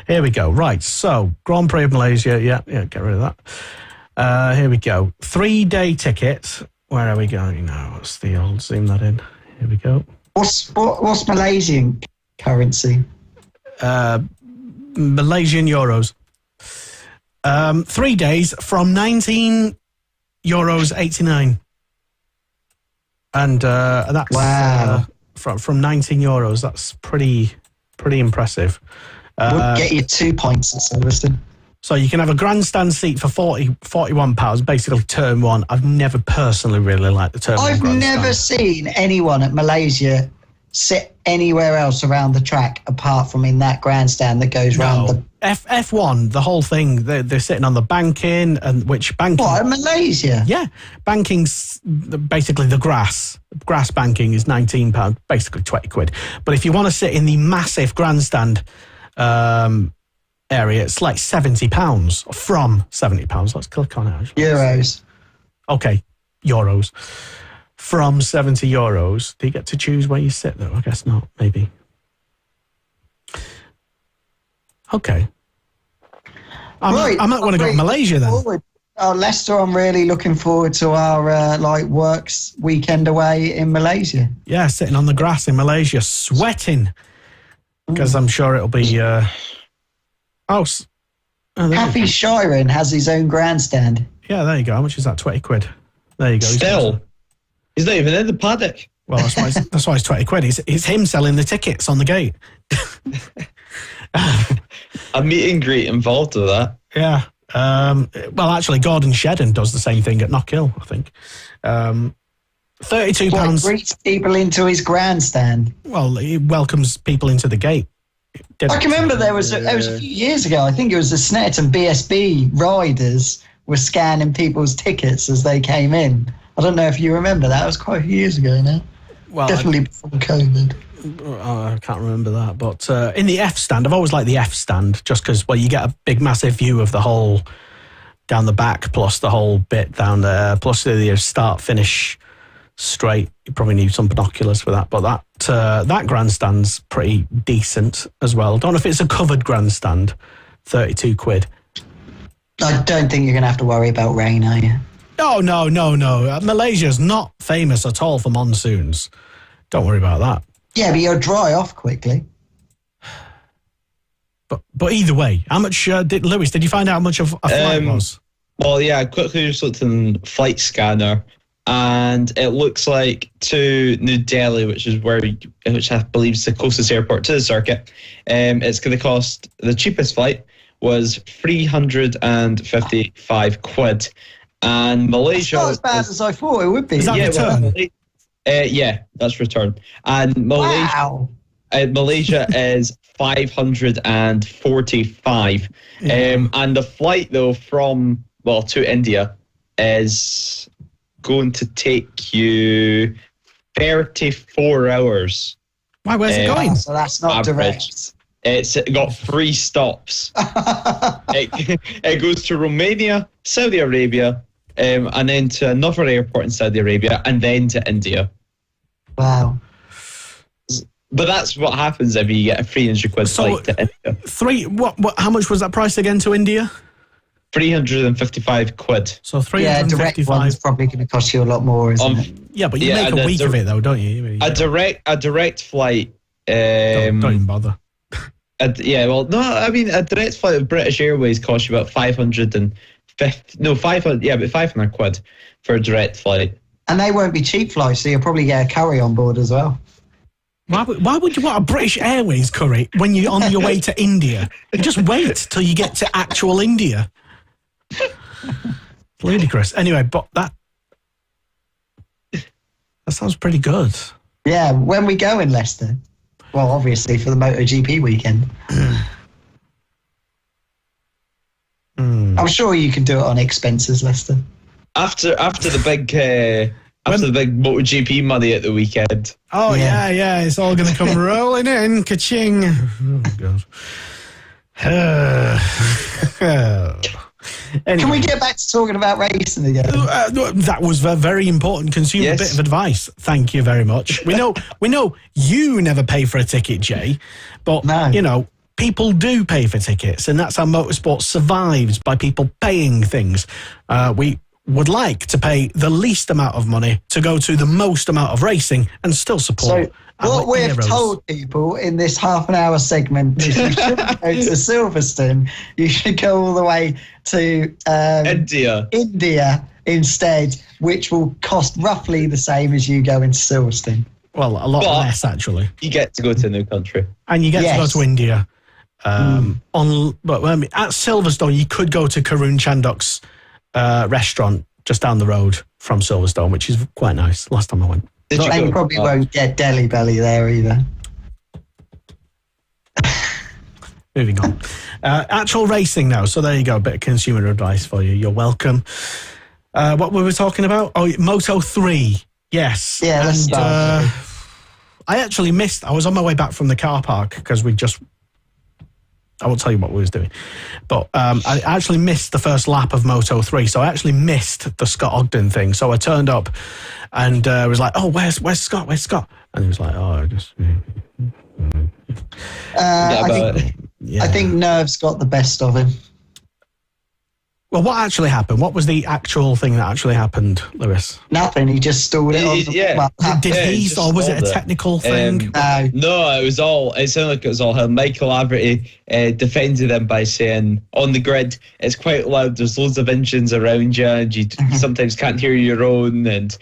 Here we go. Right, so Grand Prix of Malaysia. Yeah, get rid of that. Here we go. 3-day ticket. Where are we going now? What's the old? Zoom that in. Here we go. What's Malaysian currency? Malaysian euros. 3 days from €19.89. And that's wow. From €19. That's pretty impressive. We'll get you 2 points at Silverstone. So you can have a grandstand seat for £41, basically turn one. I've never personally really liked the turn one grandstand. I've never seen anyone at Malaysia sit anywhere else around the track apart from in that grandstand that goes round the... F1, the whole thing, they're sitting on the banking, and which banking... What, in Malaysia? Yeah. Banking's basically the grass. Grass banking is £19, basically 20 quid. But if you want to sit in the massive grandstand... area, it's like £70 from £70. Let's click on it. Actually. Euros. Okay, euros. From €70. Do you get to choose where you sit though? I guess not, maybe. Okay. I might want to go to Malaysia then. Leicester, I'm really looking forward to our works weekend away in Malaysia. Yeah, sitting on the grass in Malaysia, sweating. Because I'm sure it'll be... Happy Shiren has his own grandstand. Yeah, there you go. How much is that? 20 quid. There you go. Still, he's not even in the paddock. Well, that's why it's 20 quid. It's him selling the tickets on the gate. A meet and greet involved with that. Yeah. Well, actually, Gordon Shedden does the same thing at Knockhill, I think. £32. Greets people into his grandstand. Well, he welcomes people into the gate. I can remember there was a few years ago, I think it was the Snetterton BSB riders were scanning people's tickets as they came in. I don't know if you remember that. It was quite a few years ago now. Well, definitely before COVID. I can't remember that. But in the F stand, I've always liked the F stand just because, well, you get a big, massive view of the whole down the back plus the whole bit down there, plus the start-finish straight. You probably need some binoculars for that, but that grandstand's pretty decent as well. Don't know if it's a covered grandstand. 32 quid. I don't think you're going to have to worry about rain, are you? No. Malaysia's not famous at all for monsoons. Don't worry about that. Yeah, but you'll dry off quickly. But either way, how much did you find out how much of a flight was? Well, yeah, I quickly just looked in Flight Scanner, and it looks like to New Delhi, which I believe is the closest airport to the circuit. It's going to cost, the cheapest flight was 355 quid, and Malaysia. That's not as bad as I thought it would be. Is that return? Yeah, that's return. And Malaysia is 545. And the flight though to India is going to take you 34 hours. Why? Where's it going? So that's not average. direct. It's got 3 stops. it goes to Romania, Saudi Arabia, and then to another airport in Saudi Arabia, and then to India. Wow. But that's what happens if you get a 300 quid flight to India. How much was that price again to India? 355 quid. So 355. Direct one's probably going to cost you a lot more, isn't it? Yeah, but you make a week of it though, don't you? A direct flight. Don't even bother. A direct flight of British Airways costs you about 500 quid for a direct flight. And they won't be cheap flights, so you'll probably get a curry on board as well. Why would you want a British Airways curry when you're on your way to India? You just wait till you get to actual India. Ludicrous. Anyway, but that sounds pretty good. Yeah, when we go in Leicester? Well, obviously for the MotoGP weekend. I'm sure you can do it on expenses, Leicester. After the big MotoGP money at the weekend. Oh yeah, it's all going to come rolling in, ka-ching. Oh god. Anyway. Can we get back to talking about racing again? That was a very important consumer bit of advice. Thank you very much. We know you never pay for a ticket, Jay, but people do pay for tickets, and that's how motorsport survives, by people paying things. We would like to pay the least amount of money to go to the most amount of racing and still support. So what we've told people in this half an hour segment is you shouldn't go to Silverstone, you should go all the way to India instead, which will cost roughly the same as you going to Silverstone. Well, a lot less actually. You get to go to a new country. And you get to go to India. At Silverstone, you could go to Karun Chandok's restaurant just down the road from Silverstone, which is quite nice. Last time I went. They probably won't get Delhi Belly there either. Moving on. Actual racing now. So there you go. A bit of consumer advice for you. You're welcome. What were we talking about? Oh, Moto 3. Yes. Yeah, let's start. I actually missed. I was on my way back from the car park because I won't tell you what we was doing. But I actually missed the first lap of Moto 3. So I actually missed the Scott Ogden thing. So I turned up and was like, oh, where's Scott? Where's Scott? And he was like, oh, I just... I think nerves got the best of him. Well, what actually happened? What was the actual thing that actually happened, Lewis? Nothing. He just stalled it on the or was it a technical thing? No, it sounded like it was all him. Michael Laverty defended him by saying, on the grid, it's quite loud, there's loads of engines around you, and you sometimes can't hear your own, and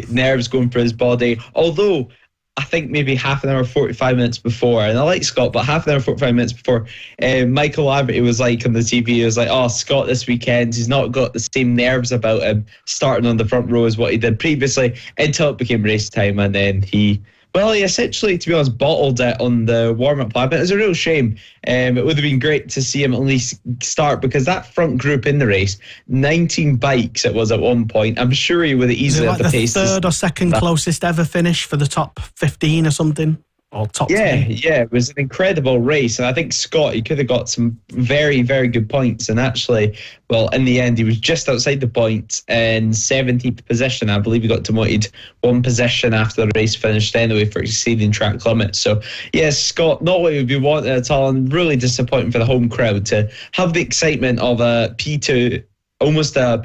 nerves going through his body. Although, I think maybe half an hour, 45 minutes before, and I like Scott, but half an hour, 45 minutes before, Michael Laverty was like on the TV, he was like, oh, Scott this weekend, he's not got the same nerves about him starting on the front row as what he did previously, until it became race time, and then he essentially, to be honest, bottled it on the warm-up lap. It was a real shame. It would have been great to see him at least start, because that front group in the race, 19 bikes it was at one point, I'm sure he would have easily had the pace. The third or second closest ever finish for the top 15 or something? Or top 10? Yeah, it was an incredible race, and I think Scott, he could have got some very, very good points, and actually, well, in the end, he was just outside the points in 17th position. I believe he got demoted one position after the race finished anyway for exceeding track limits. So, yes, Scott, not what we'd be wanting at all, and really disappointing for the home crowd to have the excitement of a P2 almost a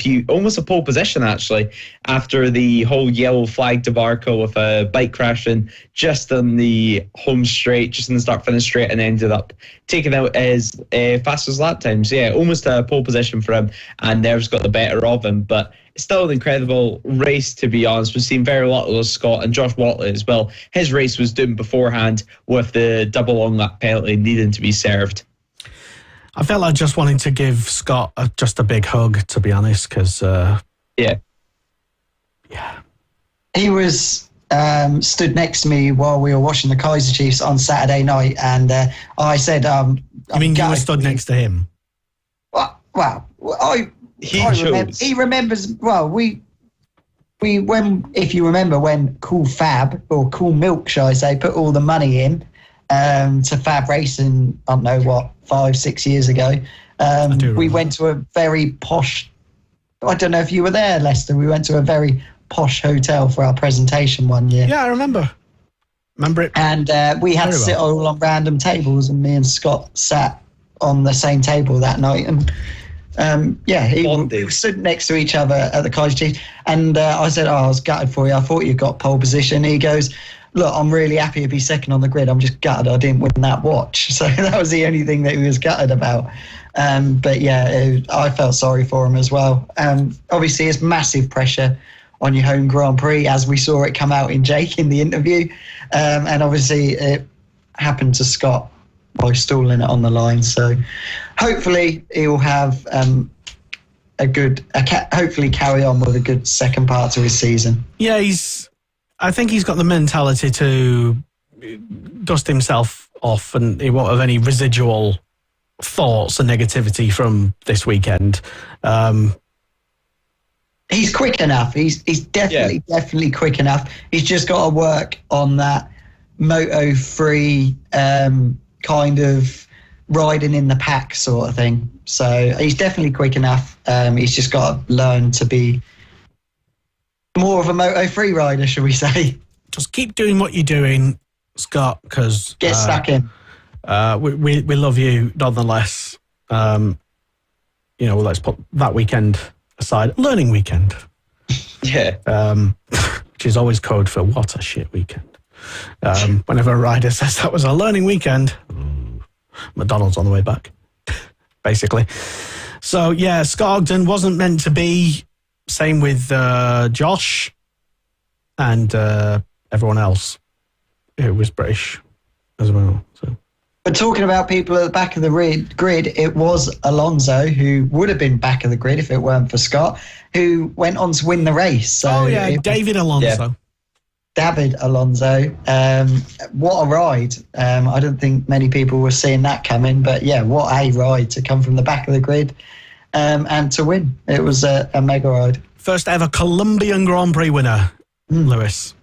pole position, actually, after the whole yellow flag debacle with a bike crashing just on the home straight, just in the start-finish straight, and ended up taking out his fastest lap times. Yeah, almost a pole position for him, and nerves got the better of him, but it's still an incredible race, to be honest. We've seen very little of Scott, and Josh Watley as well. His race was doomed beforehand with the double long lap penalty needing to be served. I felt like just wanting to give Scott just a big hug, to be honest, because... Yeah. He was stood next to me while we were watching the Kaiser Chiefs on Saturday night, and I said... you mean you were stood next to him? Well, he remembers... Well, if you remember when Cool Fab, or Cool Milk, shall I say, put all the money in to Fab Racing, I don't know what, 5-6 years ago. We went to a very posh, I don't know if you were there, Lester, we went to a very posh hotel for our presentation one year. Yeah, I remember it. And we had to sit all on random tables, and me and Scott sat on the same table that night. And we stood next to each other at the Kaiser Chiefs. And I said, I was gutted for you. I thought you got pole position. He goes, look, I'm really happy to be second on the grid. I'm just gutted I didn't win that watch. So that was the only thing that he was gutted about. But yeah, I felt sorry for him as well. Obviously, it's massive pressure on your home Grand Prix, as we saw it come out in Jake in the interview. And obviously, it happened to Scott by stalling it on the line. So hopefully, he'll have hopefully carry on with a good second part to his season. Yeah, I think he's got the mentality to dust himself off, and he won't have any residual thoughts and negativity from this weekend. He's quick enough. He's definitely quick enough. He's just got to work on that Moto3 kind of riding in the pack sort of thing. So he's definitely quick enough. He's just got to learn to be more of a Moto3 rider, shall we say. Just keep doing what you're doing, Scott, because... Get stuck in. We love you nonetheless. Let's put that weekend aside. Learning weekend. Yeah. Which is always code for what a shit weekend. Whenever a rider says that was a learning weekend, McDonald's on the way back, basically. So, yeah, Scott Ogden wasn't meant to be. Same with Josh and everyone else who was British as well. So. But talking about people at the back of the grid, it was Alonso, who would have been back of the grid if it weren't for Scott, who went on to win the race. So David Alonso. Yeah. David Alonso. What a ride. I don't think many people were seeing that coming, but yeah, what a ride to come from the back of the grid and to win. It was a mega ride. First ever Colombian Grand Prix winner, Lewis.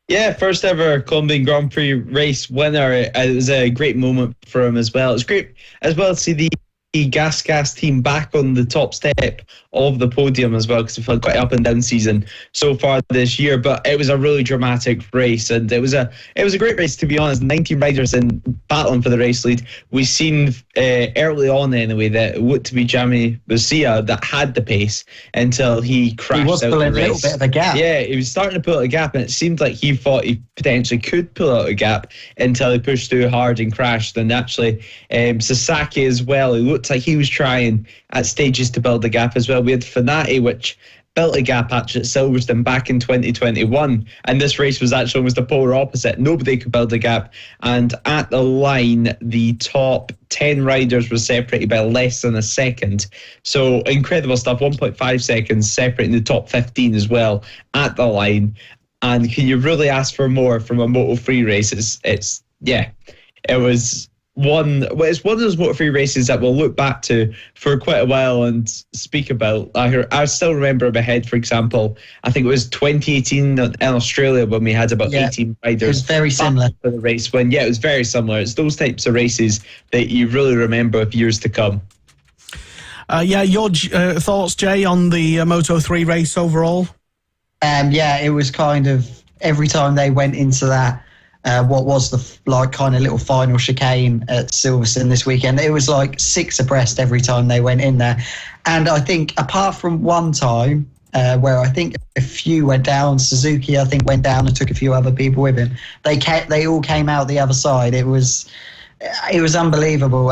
Yeah, first ever Colombian Grand Prix race winner. It was a great moment for him as well. It's great as well to see the Gas team back on the top step of the podium as well, because we've had quite an up and down season so far this year, but it was a really dramatic race, and it was a great race, to be honest. 19 riders in battling for the race lead. We've seen early on anyway that it looked to be Jamie Lucia that had the pace until he crashed. He was pulling a little bit of a gap. Yeah, he was starting to pull out a gap, and it seemed like he thought he potentially could pull out a gap until he pushed too hard and crashed. And actually Sasaki as well, he looked like he was trying at stages to build a gap as well. We had Fanati, which built a gap actually at Silverstone back in 2021, and this race was actually almost the polar opposite. Nobody could build a gap, and at the line the top 10 riders were separated by less than a second. So incredible stuff. 1.5 seconds separating the top 15 as well at the line. And can you really ask for more from a Moto3 race? It's one of those Moto3 races that we'll look back to for quite a while and speak about. I still remember in my head, for example, I think it was 2018 in Australia when we had about 18 riders. It was very similar for the race when. Yeah, it was very similar. It's those types of races that you really remember with years to come. Your thoughts, Jay, on the Moto3 race overall? It was kind of every time they went into that what was the kind of little final chicane at Silverstone this weekend. It was like 6 abreast every time they went in there. And I think apart from one time where I think a few went down, Suzuki I think went down and took a few other people with him. They all came out the other side. It was unbelievable.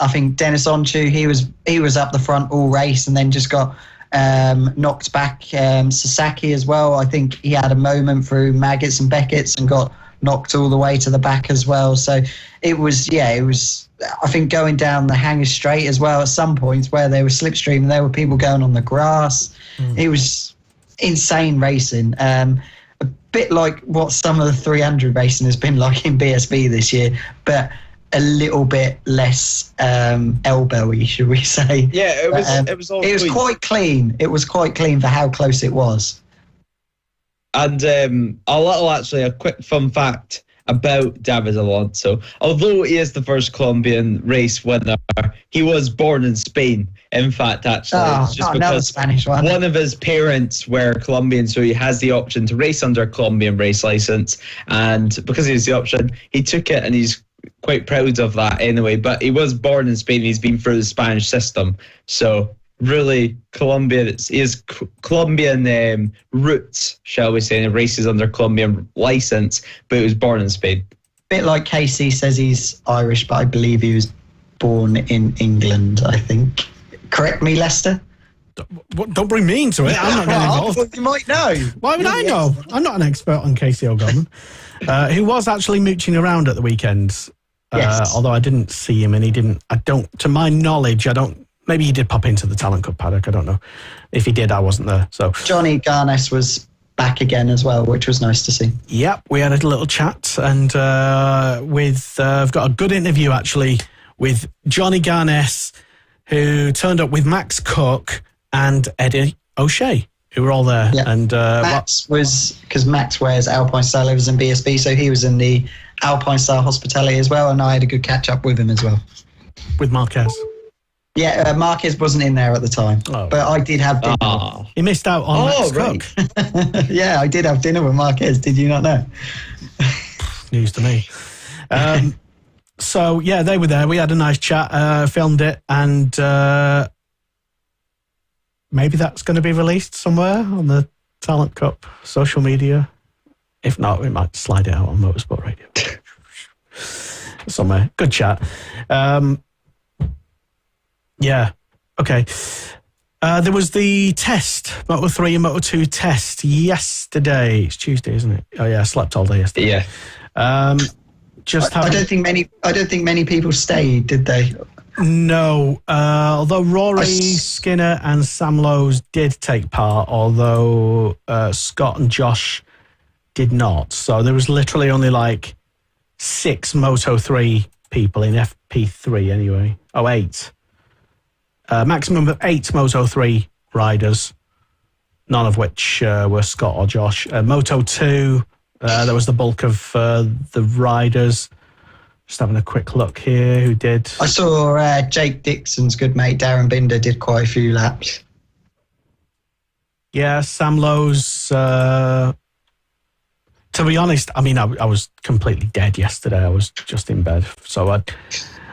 I think Dennis Onchu, he was up the front all race and then just got knocked back. Sasaki as well. I think he had a moment through Maggots and Beckett's and got knocked all the way to the back as well. So it was I think going down the Hanger Straight as well at some points where they were slipstreaming, there were people going on the grass. It was insane racing. A bit like what some of the 300 racing has been like in BSB this year, but a little bit less elbowy, should we say? Yeah, it was quite clean. It was quite clean for how close it was. And a quick fun fact about David Alonso. Although he is the first Colombian race winner, he was born in Spain. In fact, actually, it's just because Spanish one of his parents were Colombian, so he has the option to race under a Colombian race license. And because he has the option, he took it, and he's quite proud of that anyway. But he was born in Spain. He's been through the Spanish system, so really Colombian. He has Colombian roots, shall we say, and he races under Colombian license, but he was born in Spain. Bit like Casey says he's Irish, but I believe he was born in England, I think. Correct me, Lester? Don't bring me into it. I'm not getting involved. Well, you might know. Why would I know? I'm not an expert on Casey O'Gorman, who was actually mooching around at the weekend. Yes. Although I didn't see him, and he didn't. To my knowledge, maybe he did pop into the Talent Cup paddock. I don't know. If he did, I wasn't there. So Johnny Garnes was back again as well, which was nice to see. Yep, we had a little chat, and I've got a good interview actually with Johnny Garnes, who turned up with Max Cook and Eddie O'Shea, who were all there. Yeah. And Max was, because Max wears Alpine Star Livers in BSB, so he was in the Alpine Star Hospitality as well, and I had a good catch up with him as well. With Marquez. Yeah, Marquez wasn't in there at the time, but I did have dinner. He missed out on Max Cook. Yeah, I did have dinner with Marquez. Did you not know? News to me. So, yeah, they were there. We had a nice chat, filmed it, and maybe that's going to be released somewhere on the Talent Cup social media. If not, we might slide it out on Motorsport Radio. Somewhere. Good chat. Yeah. Okay. There was the test, Moto3 and Moto2 test yesterday. It's Tuesday, isn't it? Oh yeah, I slept all day yesterday. Yeah. I don't think many people stayed, did they? No. Although Rory, Skinner, and Sam Lowes did take part, although Scott and Josh did not. So there was literally only like 6 Moto3 people in FP3 anyway. Oh, 8. Maximum of 8 Moto3 riders, none of which were Scott or Josh. Moto2, there was the bulk of the riders. Just having a quick look here, who did. I saw Jake Dixon's good mate, Darren Binder, did quite a few laps. Yeah, Sam Lowes. To be honest, I mean, I was completely dead yesterday. I was just in bed. So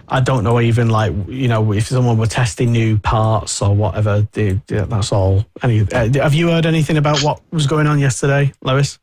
I don't know even, like, you know, if someone were testing new parts or whatever. That's all. Have you heard anything about what was going on yesterday, Lewis?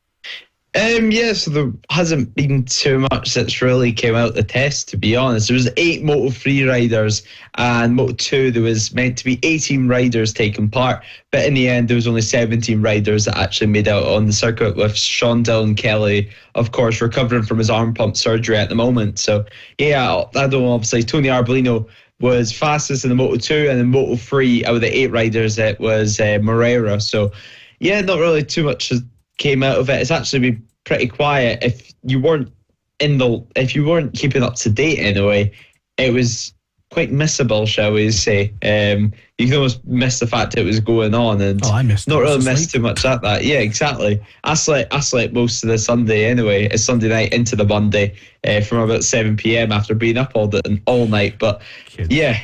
Yeah, so there hasn't been too much that's really came out the test, to be honest. There was 8 Moto3 riders, and Moto2 there was meant to be 18 riders taking part, but in the end there was only 17 riders that actually made out on the circuit, with Sean Dillon Kelly, of course, recovering from his arm pump surgery at the moment. So yeah, I don't know, obviously Tony Arbolino was fastest in the Moto2, and in Moto3 out of the 8 riders it was Moreira. So yeah, not really too much has came out of it. It's actually been pretty quiet. If you weren't keeping up to date anyway, it was quite missable, shall we say. You can almost miss the fact it was going on, and I missed not really missed too much at that. Yeah, exactly. I slept most of the Sunday anyway. It's Sunday night into the Monday from about 7 p.m. after being up all night. But yeah,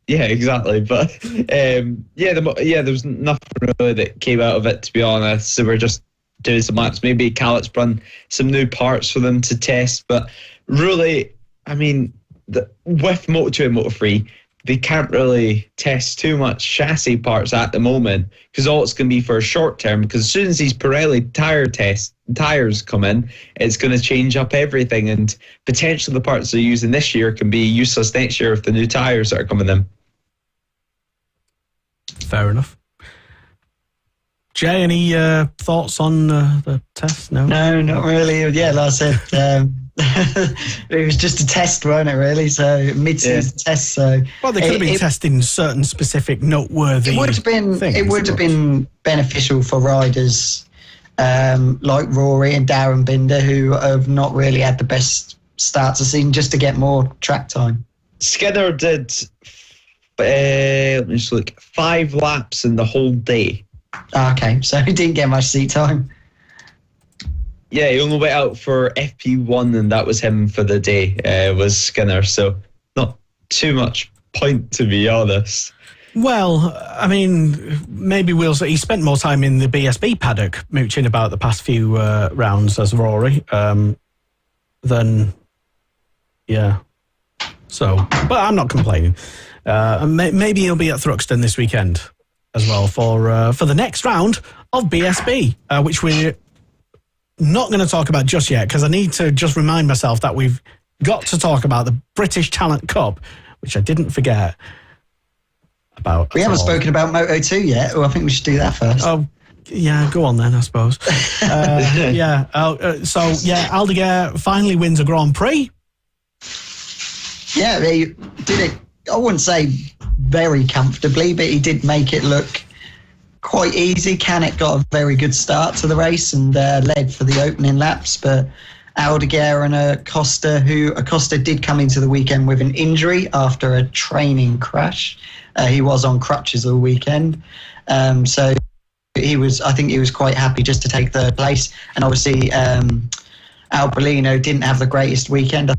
exactly. But there was nothing really that came out of it, to be honest. So we're just doing some laps. Maybe Calix run some new parts for them to test. But really, I mean, with Moto2 and Moto3, they can't really test too much chassis parts at the moment, because all it's going to be for a short term, because as soon as these Pirelli tyres come in, it's going to change up everything, and potentially the parts they're using this year can be useless next year with the new tyres that are coming in. Fair enough. Jay, any thoughts on the test? No, not really. Yeah, like I said, it was just a test, wasn't it, really? So mid-season test. So well, they could have been testing certain specific noteworthy things. It would have been beneficial for riders like Rory and Darren Binder, who have not really had the best start to season, just to get more track time. Skinner did, let me just look, 5 laps in the whole day. Okay, so he didn't get much seat time. Yeah, he only went out for FP1, and that was him for the day, was Skinner. So not too much point, to be honest. Well, I mean, maybe he spent more time in the BSB paddock mooching about the past few rounds as Rory than, yeah. So, but I'm not complaining. Maybe he'll be at Thruxton this weekend as well for the next round of BSB, which we're not going to talk about just yet, because I need to just remind myself that we've got to talk about the British Talent Cup, which I didn't forget about. We haven't spoken about Moto2 yet. Well, I think we should do that first. Oh, yeah, go on then, I suppose. Aldeguer finally wins a Grand Prix. Yeah, he did it, I wouldn't say very comfortably, but he did make it look quite easy. Canet got a very good start to the race and led for the opening laps, but Aldeguer and Acosta did come into the weekend with an injury after a training crash. He was on crutches all weekend, so I think he was quite happy just to take third place. And obviously Albolino didn't have the greatest weekend. I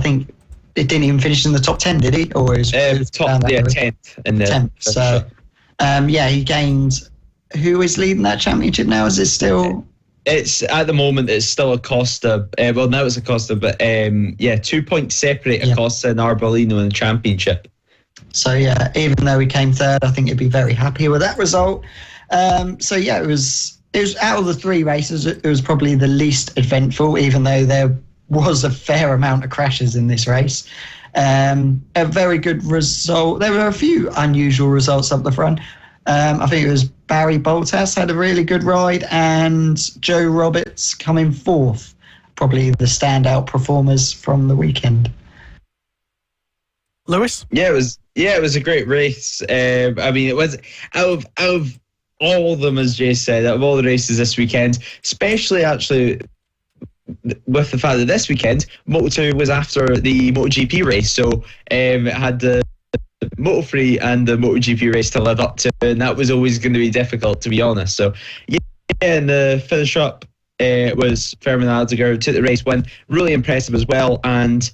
think it didn't even finish in the top 10, did he? Or it was top 10th in the 10th. So he gained. Who is leading that championship now? Is it still? It's at the moment. It's still Acosta. Well, now it's Acosta, but 2 points separate Acosta and Arbolino in the championship. So yeah, even though he came third, I think he'd be very happy with that result. It was out of the 3 races, it was probably the least eventful, even though there was a fair amount of crashes in this race. A very good result. There were a few unusual results up the front. I think it was Barry Boltas had a really good ride, and Joe Roberts coming 4th. Probably the standout performers from the weekend. Lewis? Yeah, it was a great race. It was out of all of them, as Jay said, out of all the races this weekend, especially actually with the fact that this weekend Moto2 was after the MotoGP race, so it had the Moto3 and the MotoGP race to live up to, and that was always going to be difficult, to be honest. So and the finish up was Fermin Aldeguer, took the race win, really impressive as well, and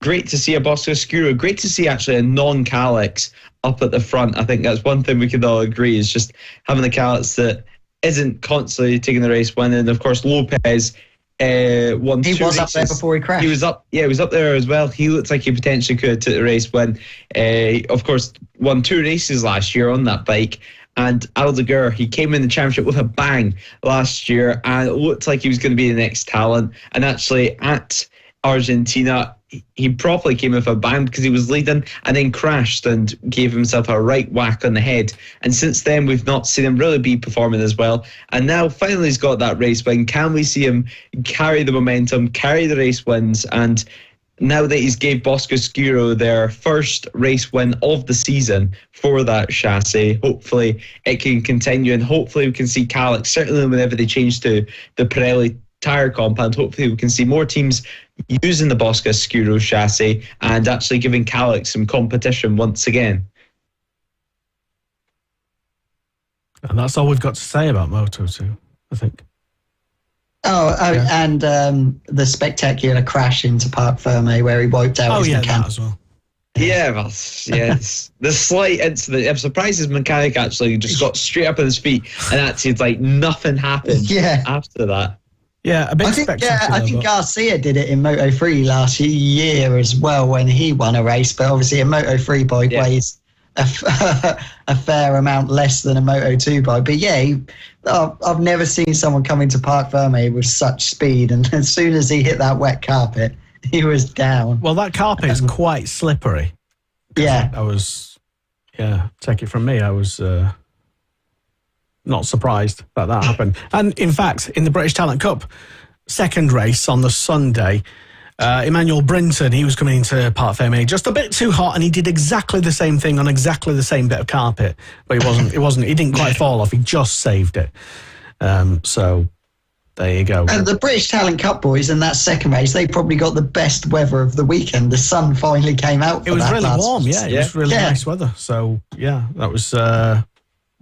great to see a Bosco Scuro, great to see actually a non-Calix up at the front. I think that's one thing we could all agree, is just having a Calix that isn't constantly taking the race win. And of course Lopez won 2 races. He was up there before he crashed. He was up there as well. He looked like he potentially could have took the race win. Of course, won 2 races last year on that bike. And Aldeguer, he came in the championship with a bang last year, and it looked like he was going to be the next talent. And actually, at Argentina, he properly came with a bang, because he was leading and then crashed and gave himself a right whack on the head. And since then, we've not seen him really be performing as well. And now, finally, he's got that race win. Can we see him carry the momentum, carry the race wins? And now that he's gave Bosco Scuro their first race win of the season for that chassis, hopefully it can continue, and hopefully we can see Calix, certainly whenever they change to the Pirelli tyre compound, hopefully we can see more teams using the Bosco Scuro chassis and actually giving Calix some competition once again. And that's all we've got to say about Moto2, I think. And the spectacular crash into Parc Fermé where he wiped out his mechanic. That as well. Yeah, well, yes. The slight incident. I'm surprised his mechanic actually just got straight up on his feet and acted like nothing happened after that. Yeah, a big spectacular. I think Garcia did it in Moto3 last year as well when he won a race, but obviously a Moto3 bike weighs a fair amount less than a Moto2 bike. But yeah, I've never seen someone come into Parc Fermé with such speed, and as soon as he hit that wet carpet, he was down. Well, that carpet is quite slippery. Yeah. Take it from me, I was not surprised that happened. And in fact, in the British Talent Cup second race on the Sunday, Emmanuel Brinton, he was coming into Parc Fermé just a bit too hot, and he did exactly the same thing on exactly the same bit of carpet, but he didn't quite fall off, he just saved it. So there you go. And the British Talent Cup boys in that second race, they probably got the best weather of the weekend. The sun finally came out. It was really warm, It was really nice weather. So yeah, that was.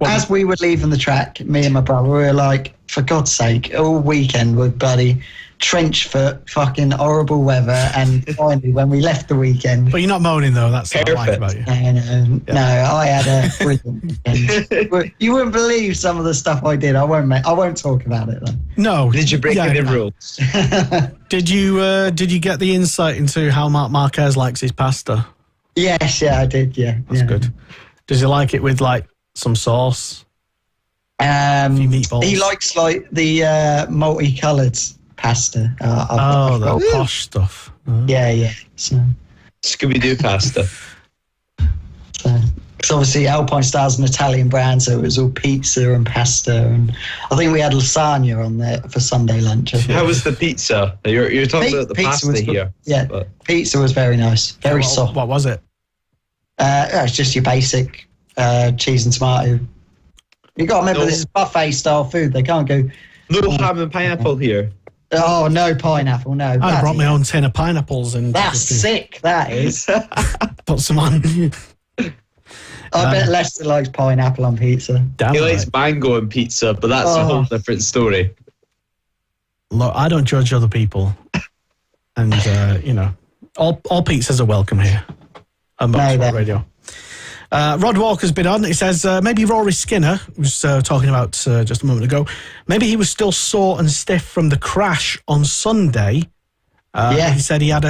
As we were leaving the track, me and my brother, we were like, for God's sake, all weekend we're bloody trench foot, fucking horrible weather, and finally when we left the weekend. But you're not moaning though. That's what I like about you. No, I had a brilliant weekend. You wouldn't believe some of the stuff I did. I won't talk about it though. No. Did you break any rules? Did you get the insight into how Marc Marquez likes his pasta? Yes, I did. Yeah, that's good. Does he like it with like some sauce? Meatballs. He likes like the multicoloured pasta. The posh stuff. Oh. Yeah. So, Scooby-Doo pasta. Because obviously Alpine Star's an Italian brand, so it was all pizza and pasta, and I think we had lasagna on there for Sunday lunch. How was the pizza? You're talking about the pasta here. Yeah, pizza was very nice, very soft. What was it? It's just your basic cheese and tomato. You got to remember, this is buffet style food. They can't go. No ham and pineapple here. Oh, no pineapple, no. I brought my own tin of pineapples and. That's sick. That is. Put some on. I bet Lester likes pineapple on pizza. He likes mango on pizza, but that's a whole different story. Look, I don't judge other people, and all pizzas are welcome here on Motorsport Radio. Rod Walker's been on. He says maybe Rory Skinner was talking about just a moment ago. Maybe he was still sore and stiff from the crash on Sunday. He said he had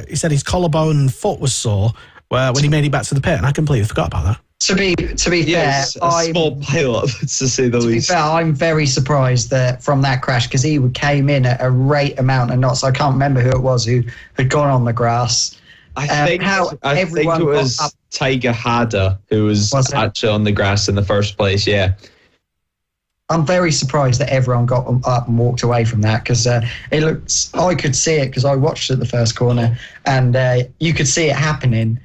he said his collarbone and foot was sore when he made it back to the pit, and I completely forgot about that. To be fair, a small pile-up, to say the least. To be fair, I'm very surprised that from that crash, because he came in at a great amount of knots. I can't remember who it was who had gone on the grass. I think it was Tiger Hada who was actually on the grass in the first place, yeah. I'm very surprised that everyone got up and walked away from that, because it looks. I could see it because I watched it the first corner, and you could see it happening.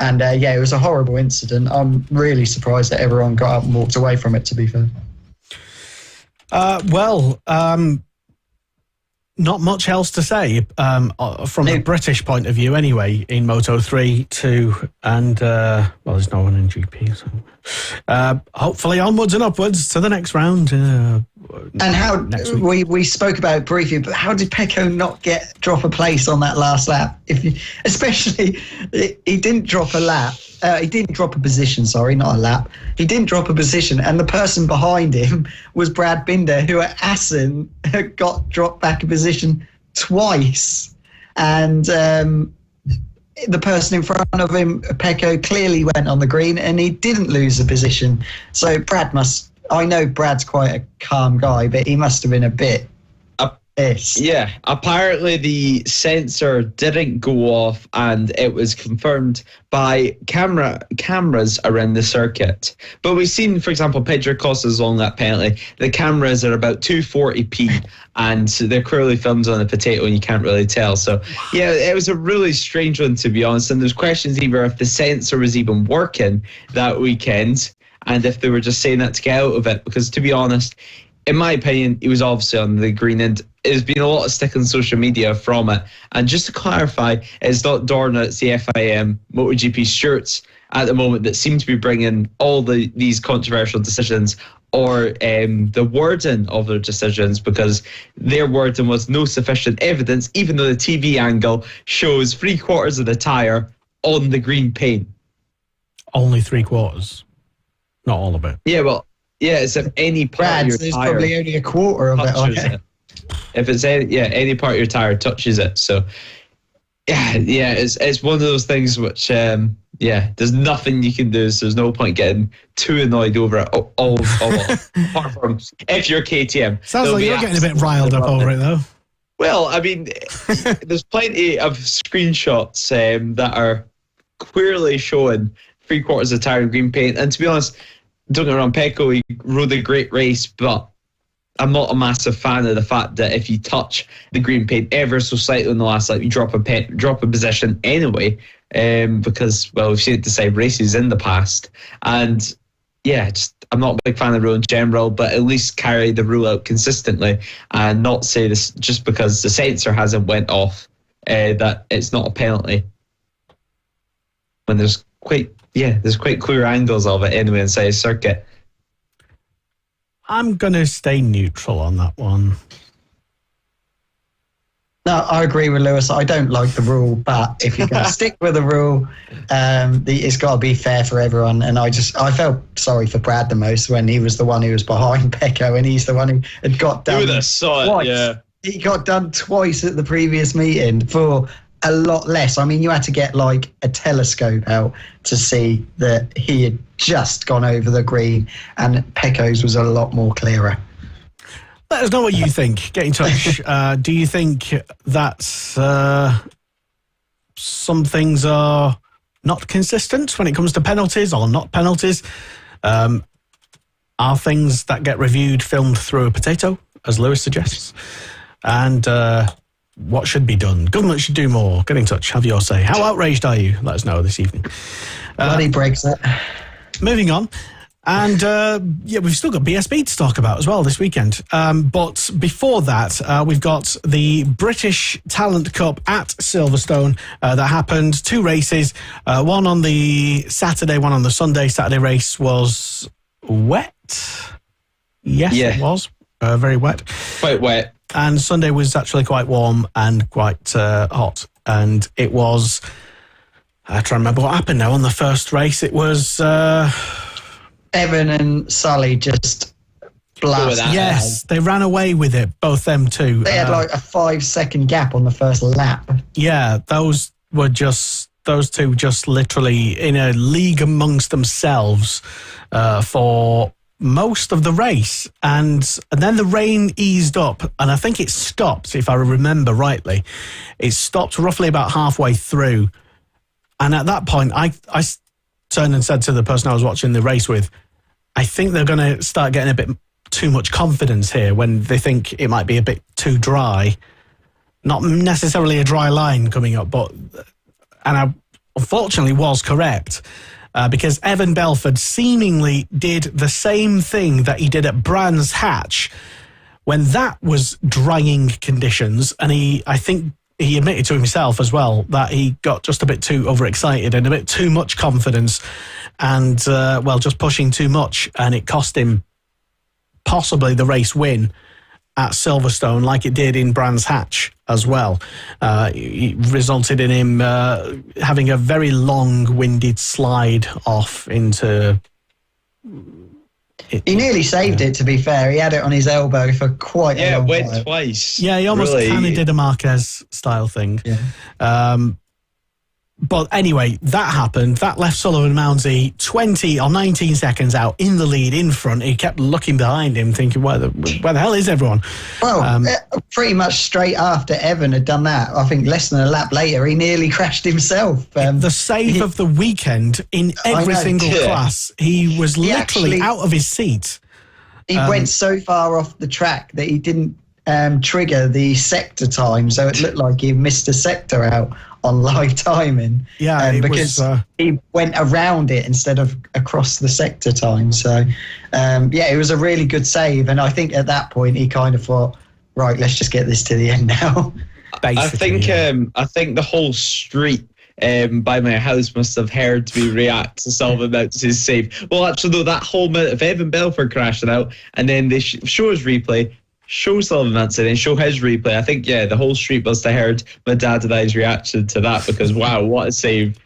And it was a horrible incident. I'm really surprised that everyone got up and walked away from it, to be fair. Not much else to say from the British point of view, anyway, in Moto3, 2, and there's no one in GP. So, hopefully, onwards and upwards to the next round. And how we spoke about it briefly, but how did Pecco not drop a place on that last lap? Especially, he didn't drop a lap. He didn't drop a position. Sorry, not a lap. He didn't drop a position, and the person behind him was Brad Binder, who at Assen got dropped back a position twice, and the person in front of him, Pecco, clearly went on the green, and he didn't lose the position. So Brad must. I know Brad's quite a calm guy, but he must have been a bit pissed. Yeah, apparently the sensor didn't go off, and it was confirmed by cameras around the circuit. But we've seen, for example, Pedro Costa's on that penalty. The cameras are about 240p, and they're clearly filmed on a potato, and you can't really tell. So, yeah, it was a really strange one, to be honest. And there's questions either if the sensor was even working that weekend, and if they were just saying that to get out of it, because to be honest, in my opinion, he was obviously on the green end. There's been a lot of stick on social media from it. And just to clarify, it's not Dorna, it's the FIM MotoGP stewards at the moment that seem to be bringing all these controversial decisions, or the wording of their decisions, because their wording was no sufficient evidence, even though the TV angle shows 3/4 of the tyre on the green paint. Only 3/4, not all of it. Yeah, well, it's if any part of your there's tire probably only a quarter of it. touches Okay. it. If it's any part of your tire touches it. So it's one of those things which there's nothing you can do. So there's no point getting too annoyed over it. All apart from if you're KTM. Sounds like you're getting a bit riled up over it, though. Well, I mean, there's plenty of screenshots that are clearly showing 3/4 of tire in green paint. And to be honest, don't get me wrong, Pecco, he rode a great race, but I'm not a massive fan of the fact that if you touch the green paint ever so slightly in the last lap, you drop a position anyway, because, well, we've seen it decide races in the past. And I'm not a big fan of the rule in general, but at least carry the rule out consistently and not say this just because the sensor hasn't went off, that it's not a penalty. When there's quite clear angles of it anyway inside a circuit. I'm going to stay neutral on that one. No, I agree with Lewis. I don't like the rule, but if you're going to stick with the rule, it's got to be fair for everyone. And I felt sorry for Brad the most when he was the one who was behind Pecco, and he's the one who had got done twice. He got done twice at the previous meeting for a lot less. I mean, you had to get like a telescope out to see that he had just gone over the green, and Pecco's was a lot more clearer. Let us know what you think. Get in touch. Do you think that some things are not consistent when it comes to penalties or not penalties? Are things that get reviewed filmed through a potato, as Lewis suggests? And what should be done? Government should do more. Get in touch. Have your say. How outraged are you? Let us know this evening. Bloody Brexit. Moving on. And we've still got BSB to talk about as well this weekend. But before that, we've got the British Talent Cup at Silverstone that happened. 2 races, one on the Saturday, one on the Sunday. Saturday race was wet. Yes, it was. Very wet. Quite wet. And Sunday was actually quite warm and quite hot. And it was, I try to remember what happened now on the first race. It was... Evan and Sully just blasted. Yes, they ran away with it, both them two. They had like a 5-second gap on the first lap. Yeah, those two just literally in a league amongst themselves for most of the race. And then the rain eased up, and I think it stopped, if I remember rightly. It stopped roughly about halfway through. And at that point, I turned and said to the person I was watching the race with, I think they're going to start getting a bit too much confidence here when they think it might be a bit too dry. Not necessarily a dry line coming up, and I unfortunately was correct because Evan Belford seemingly did the same thing that he did at Brands Hatch when that was drying conditions, and I think he admitted to himself as well that he got just a bit too overexcited and a bit too much confidence and, just pushing too much. And it cost him possibly the race win at Silverstone like it did in Brands Hatch as well. It resulted in him having a very long-winded slide off into... He nearly saved it, to be fair. He had it on his elbow for quite a long time. Yeah, went twice. Yeah, he almost kind of did a Marquez style thing. Yeah. But anyway, that happened. That left Sullivan Mounsey 20 or 19 seconds out in the lead, in front. He kept looking behind him, thinking, where the hell is everyone? Well, pretty much straight after Evan had done that, I think less than a lap later, he nearly crashed himself. The save of the weekend in every single class. He was literally out of his seat. He went so far off the track that he didn't trigger the sector time, so it looked like he missed a sector out on live timing. Yeah, because he went around it instead of across the sector time. So, it was a really good save, and I think at that point he kind of thought, right, let's just get this to the end now. I think the whole street by my house must have heard me react to Sullivan Mounsey's save. Well, actually, though, that whole minute of Evan Belford crashing out, and then they show his replay, show Sullivan Mounsey, and show his replay. I think, the whole street must have heard my dad and I's reaction to that because, wow, what a save.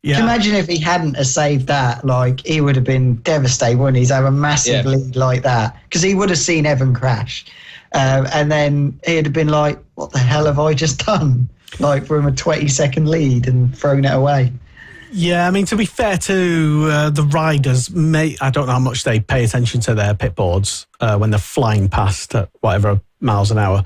Yeah. Imagine if he hadn't have saved that, like, he would have been devastated, wouldn't he? He'd have a massive lead like that, because he would have seen Evan crash. And then he'd have been like, what the hell have I just done? Like, from a 20-second lead and thrown it away. Yeah, I mean, to be fair to the riders, I don't know how much they pay attention to their pit boards when they're flying past at whatever miles an hour.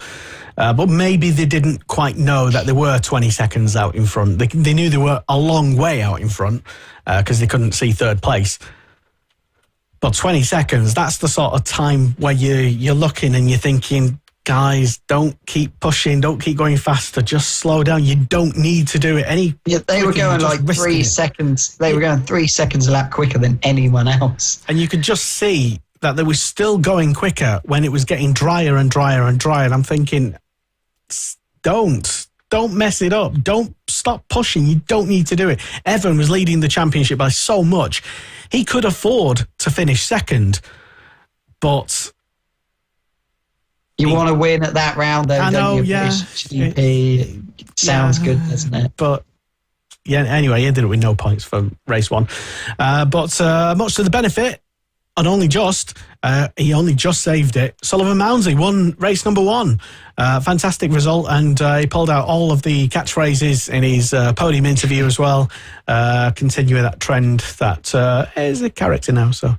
But maybe they didn't quite know that they were 20 seconds out in front. They knew they were a long way out in front because they couldn't see third place. But 20 seconds, that's the sort of time where you're looking and you're thinking, guys, don't keep pushing, don't keep going faster, just slow down. You don't need to do it. They were going like 3 seconds. They were going 3 seconds a lap quicker than anyone else. And you could just see that they were still going quicker when it was getting drier and drier and drier. And I'm thinking, don't mess it up. Don't stop pushing. You don't need to do it. Evan was leading the championship by so much. He could afford to finish second, but you want to win at that round, though. I know, don't you? yeah. GP sounds good, doesn't it? But yeah, anyway, he ended up with no points for race one. But much to the benefit, and he only just saved it. Sullivan Mounsey won race number one. Fantastic result, and he pulled out all of the catchphrases in his podium interview as well, continuing that trend that is a character now, so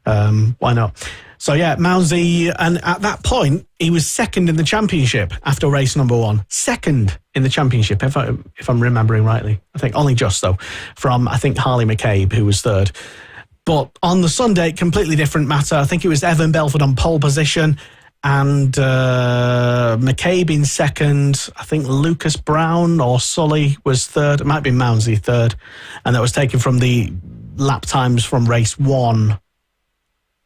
why not? So yeah, Mounsey, and at that point, he was second in the championship after race number one. Second in the championship, if I'm remembering rightly. I think only just, though, from, I think, Harley McCabe, who was third. But on the Sunday, completely different matter. I think it was Evan Belford on pole position and McCabe in second. I think Lucas Brown or Sully was third. It might be Mounsey third. And that was taken from the lap times from race one,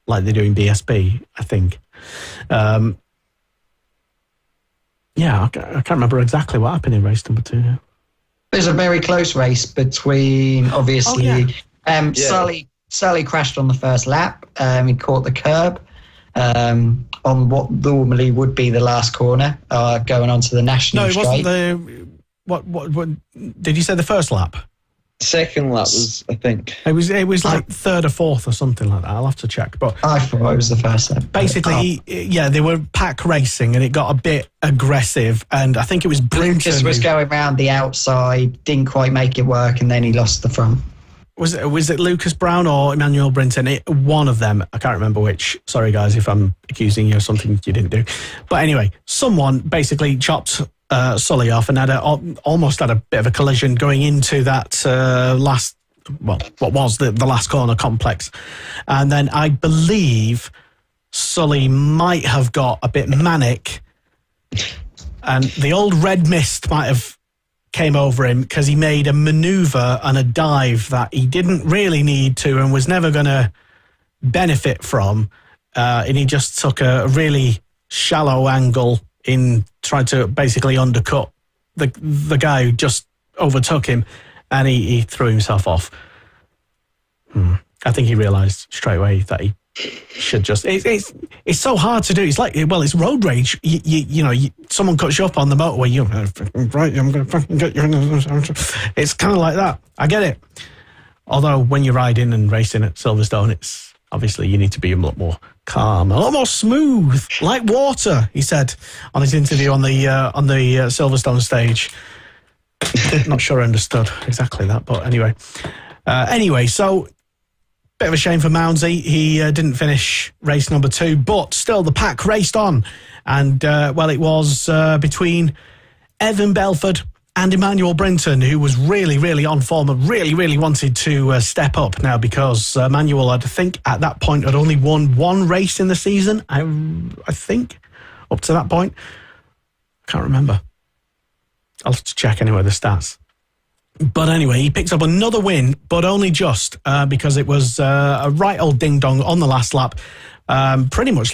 like they do in BSB, I think. Yeah, I can't remember exactly what happened in race number two now. It was a very close race between, obviously, Sully crashed on the first lap. He caught the curb on what normally would be the last corner, going onto the national straight. No, it wasn't what did you say the first lap? Second lap was, I think. It was like third or fourth or something like that. I'll have to check. But I thought it was the first lap. Basically, they were pack racing and it got a bit aggressive. And I think it was Brinton. Lucas was going around the outside, didn't quite make it work, and then he lost the front. Was it Lucas Brown or Emmanuel Brinton? One of them. I can't remember which. Sorry, guys, if I'm accusing you of something you didn't do. But anyway, someone basically chopped Sully off and almost had a bit of a collision going into that what was the last corner complex. And then I believe Sully might have got a bit manic and the old red mist might have came over him because he made a maneuver and a dive that he didn't really need to and was never going to benefit from. And he just took a really shallow angle in trying to basically undercut the guy who just overtook him, and he threw himself off. I think he realised straight away that he should just... It's so hard to do. It's like, well, it's road rage. You know, someone cuts you up on the motorway, right, I'm going to fucking get you. It's kind of like that. I get it. Although when you're riding and racing at Silverstone, it's obviously you need to be a lot more calm, a lot more smooth, like water, he said on his interview on the Silverstone stage. Not sure I understood exactly that, but anyway, so bit of a shame for Mounsey. He didn't finish race number two, but still the pack raced on. And, it was between Evan Belford and Emmanuel Brinton, who was really, really on form and really, really wanted to step up now because Emmanuel, I think, at that point had only won one race in the season, I think, up to that point. I can't remember. I'll have to check anyway the stats. But anyway, he picked up another win, but only just because it was a right old ding-dong on the last lap. Pretty much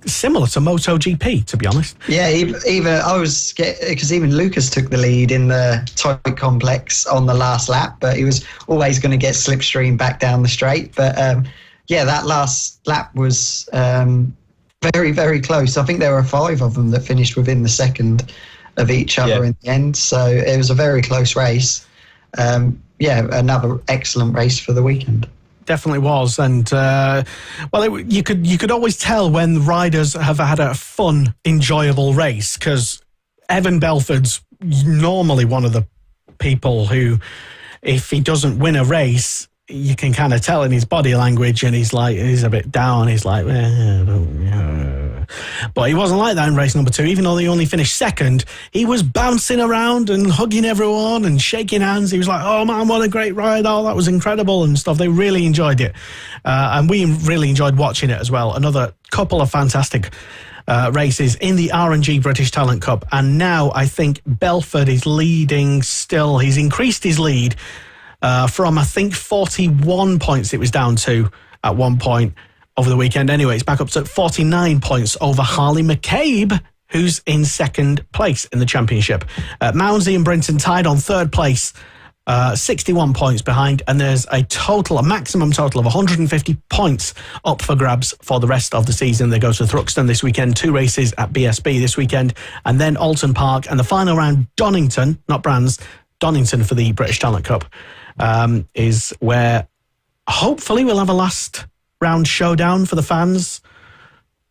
similar to MotoGP, to be honest. Yeah, because even Lucas took the lead in the tight complex on the last lap, but he was always going to get slipstream back down the straight. But that last lap was very, very close. I think there were 5 of them that finished within the second of each other in the end. So it was a very close race. another excellent race for the weekend. Definitely was, and you could always tell when riders have had a fun, enjoyable race, because Evan Belford's normally one of the people who, if he doesn't win a race, you can kind of tell in his body language, and he's a bit down. He's like, but he wasn't like that in race number 2. Even though he only finished second, he was bouncing around and hugging everyone and shaking hands. He was like, oh man, what a great ride. Oh, that was incredible and stuff. They really enjoyed it. And we really enjoyed watching it as well. Another couple of fantastic races in the R&G British Talent Cup. And now I think Belford is leading still. He's increased his lead from, I think, 41 points it was down to at one point over the weekend. Anyway, it's back up to 49 points over Harley McCabe, who's in second place in the championship. Mounsey and Brinton tied on third place, 61 points behind, and there's a maximum total of 150 points up for grabs for the rest of the season. They go to Thruxton this weekend, 2 races at BSB this weekend, and then Alton Park, and the final round, Donington, not Brands, Donington for the British Talent Cup, is where hopefully we'll have a last round showdown for the fans,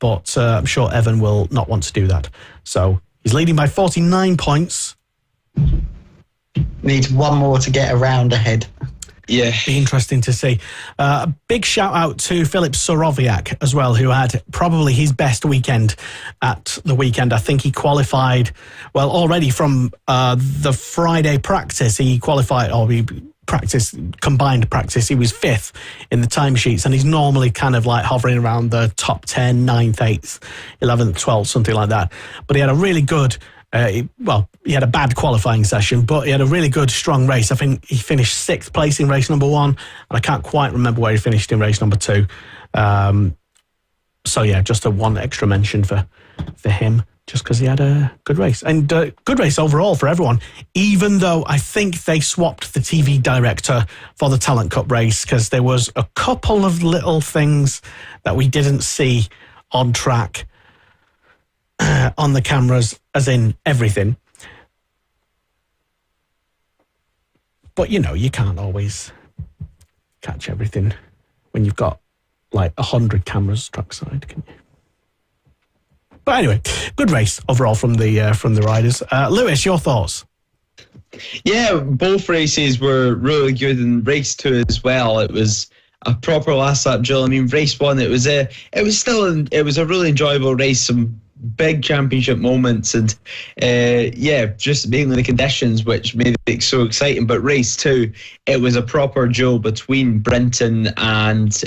but I'm sure Evan will not want to do that. So he's leading by 49 points. Needs one more to get a round ahead. Yeah. Be interesting to see. A big shout out to Filip Sorowiak as well, who had probably his best weekend at the weekend. I think he qualified, well, already from the Friday practice, he qualified, or he combined practice, he was 5th in the timesheets, and he's normally kind of like hovering around the top 10, 9th, 8th, 11th, 12th, something like that. But he had a really good, he had a bad qualifying session, but he had a really good, strong race. I think he finished 6th place in race number 1, and I can't quite remember where he finished in race number 2. So yeah, just a one extra mention for him, just because he had a good race. And good race overall for everyone, even though I think they swapped the TV director for the Talent Cup race, because there was a couple of little things that we didn't see on track on the cameras, as in everything. But, you can't always catch everything when you've got like 100 cameras trackside, can you? But anyway, good race overall from the riders. Lewis, your thoughts? Yeah, both races were really good, and race 2 as well. It was a proper last lap drill. I mean, race 1, it was a really enjoyable race. Some big championship moments, and just mainly the conditions which made it so exciting. But race 2, it was a proper duel between Brinton and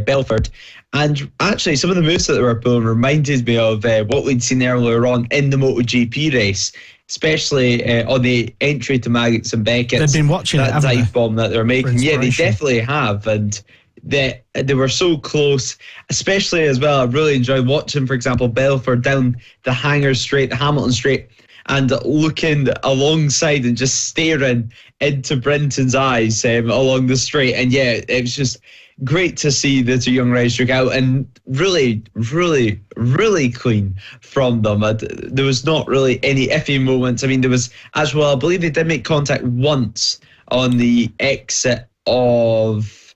Belford. And actually, some of the moves that they were pulling reminded me of what we'd seen earlier on in the MotoGP race, especially on the entry to Maggots and Beckett. They've been watching that dive bomb that they're making. Yeah, they definitely have, and they were so close. Especially as well, I really enjoyed watching, for example, Belford down the Hangers Straight, the Hamilton Straight, and looking alongside and just staring into Brinton's eyes along the straight. And yeah, it was just great to see the two young riders stroke out, and really, really, really clean from them. There was not really any iffy moments. I mean, there was, as well, I believe they did make contact once on the exit of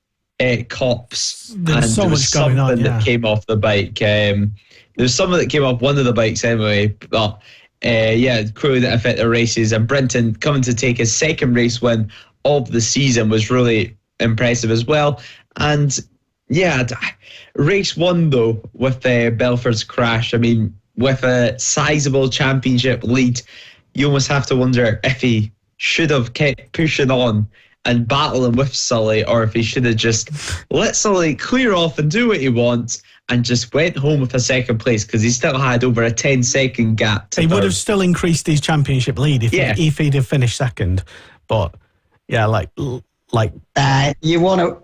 Cops. There's so much going on, that came off the bike. There's something that came off one of the bikes anyway, but clearly that affected the races. And Brinton coming to take his second race win of the season was really impressive as well. And yeah, race 1 though, with Belford's crash, I mean, with a sizable championship lead, you almost have to wonder if he should have kept pushing on and battling with Sully, or if he should have just let Sully clear off and do what he wants and just went home with a second place, because he still had over a 10-second gap. He would have still increased his championship lead if he'd have finished second. But yeah, you want to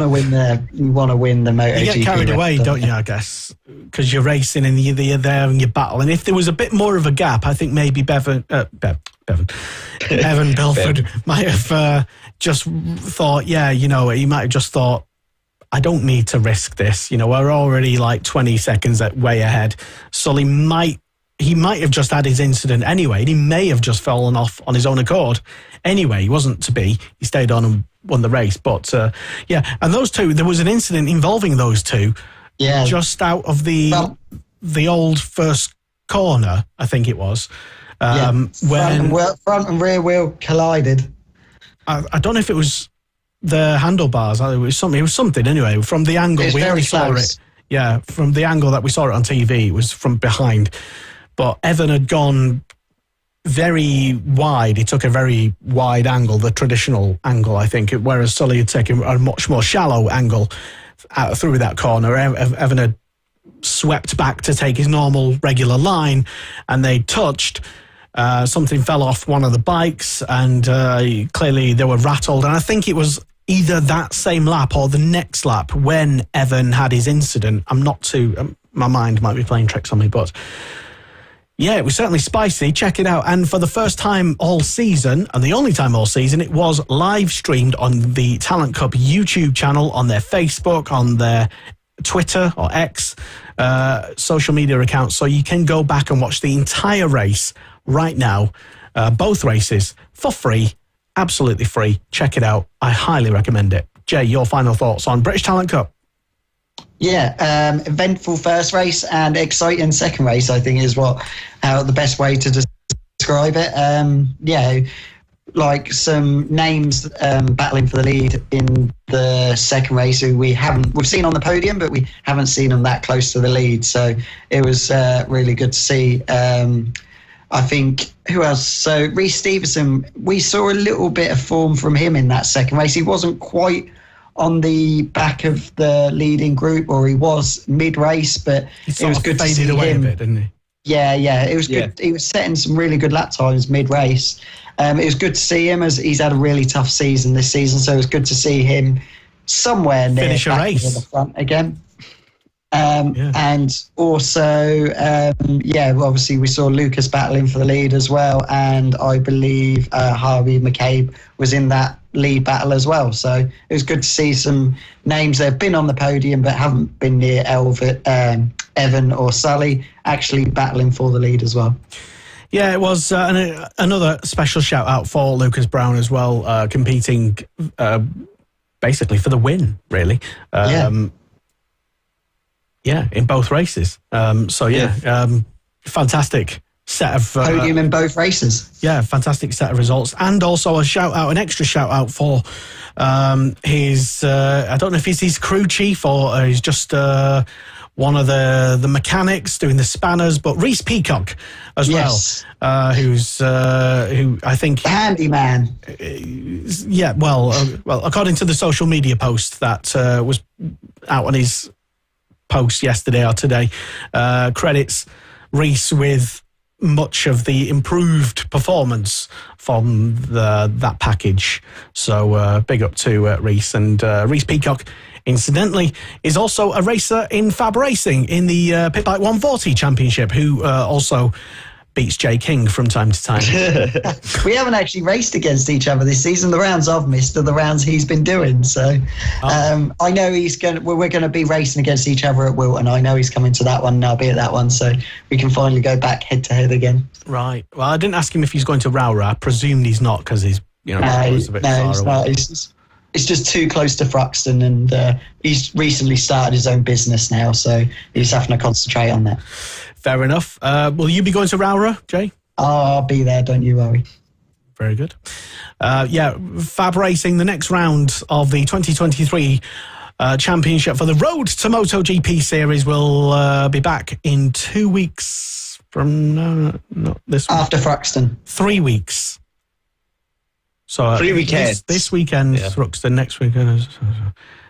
win the MotoGP. You get carried away, don't you? I guess, because you're racing and you're there and you battle. And if there was a bit more of a gap, I think maybe Evan Belford might have just thought, he might have just thought, I don't need to risk this. We're already like 20 seconds way ahead. Sully might he might have just had his incident anyway. And he may have just fallen off on his own accord. Anyway, he wasn't to be. He stayed on and won the race. But and those two, there was an incident involving those two. Yeah, just out of the old first corner, I think it was. When front and rear wheel collided. I don't know if it was the handlebars. It was something anyway. From the angle we only saw it. Yeah, from the angle that we saw it on TV, it was from behind. But Evan had gone very wide. He took a very wide angle, the traditional angle, I think, whereas Sully had taken a much more shallow angle out through that corner. Evan had swept back to take his normal regular line, and they touched. Something fell off one of the bikes, and clearly they were rattled. And I think it was either that same lap or the next lap when Evan had his incident. My mind might be playing tricks on me, but yeah, it was certainly spicy. Check it out. And for the first time all season, and the only time all season, it was live streamed on the Talent Cup YouTube channel, on their Facebook, on their Twitter or X social media accounts. So you can go back and watch the entire race right now. Both races for free, absolutely free. Check it out. I highly recommend it. Jay, your final thoughts on British Talent Cup? Yeah, eventful first race and exciting second race, I think, is the best way to describe it. Like some names battling for the lead in the second race who we've seen on the podium, but we haven't seen them that close to the lead. So it was really good to see. I think, who else? So Reece Stevenson, we saw a little bit of form from him in that second race. He wasn't quite on the back of the leading group, or he was mid-race, but it was good to see him. Away a bit, didn't he? Yeah, it was good. He was setting some really good lap times mid-race. It was good to see him, as he's had a really tough season this season, so it was good to see him somewhere near finish a race the front again. And also, obviously we saw Lucas battling for the lead as well, and I believe Harvey McCabe was in that lead battle as well. So it was good to see some names that have been on the podium but haven't been near Evan or Sully actually battling for the lead as well. Yeah, it was another special shout out for Lucas Brown as well, competing basically for the win, really. In both races. Fantastic set of podium in both races. Yeah, fantastic set of results, and also an extra shout out for his. I don't know if he's his crew chief or he's just one of the mechanics doing the spanners, but Reese Peacock as well, who I think handyman. According to the social media post that was out on his post yesterday or today, credits Reese with much of the improved performance from that package. So big up to Reese. And Reese Peacock, incidentally, is also a racer in Fab Racing in the Pitbike 140 Championship, who also beats Jay King from time to time. We haven't actually raced against each other this season. The rounds I've missed are the rounds he's been doing. So I know we're going to be racing against each other at Wilton. I know he's coming to that one and I'll be at that one. So we can finally go back head to head again. Right. Well, I didn't ask him if he's going to Rowrah. I presumed he's not because he's, a bit far away. It's just too close to Thruxton, and he's recently started his own business now, so he's having to concentrate on that. Fair enough. Will you be going to Rowrah, Jay? I'll be there, don't you worry. Very good. Fab Racing, the next round of the 2023 championship for the Road to MotoGP series will be back in 2 weeks from now. Not this week. After Thruxton. 3 weeks. So 3 weekends. This weekend, Thruxton, next weekend.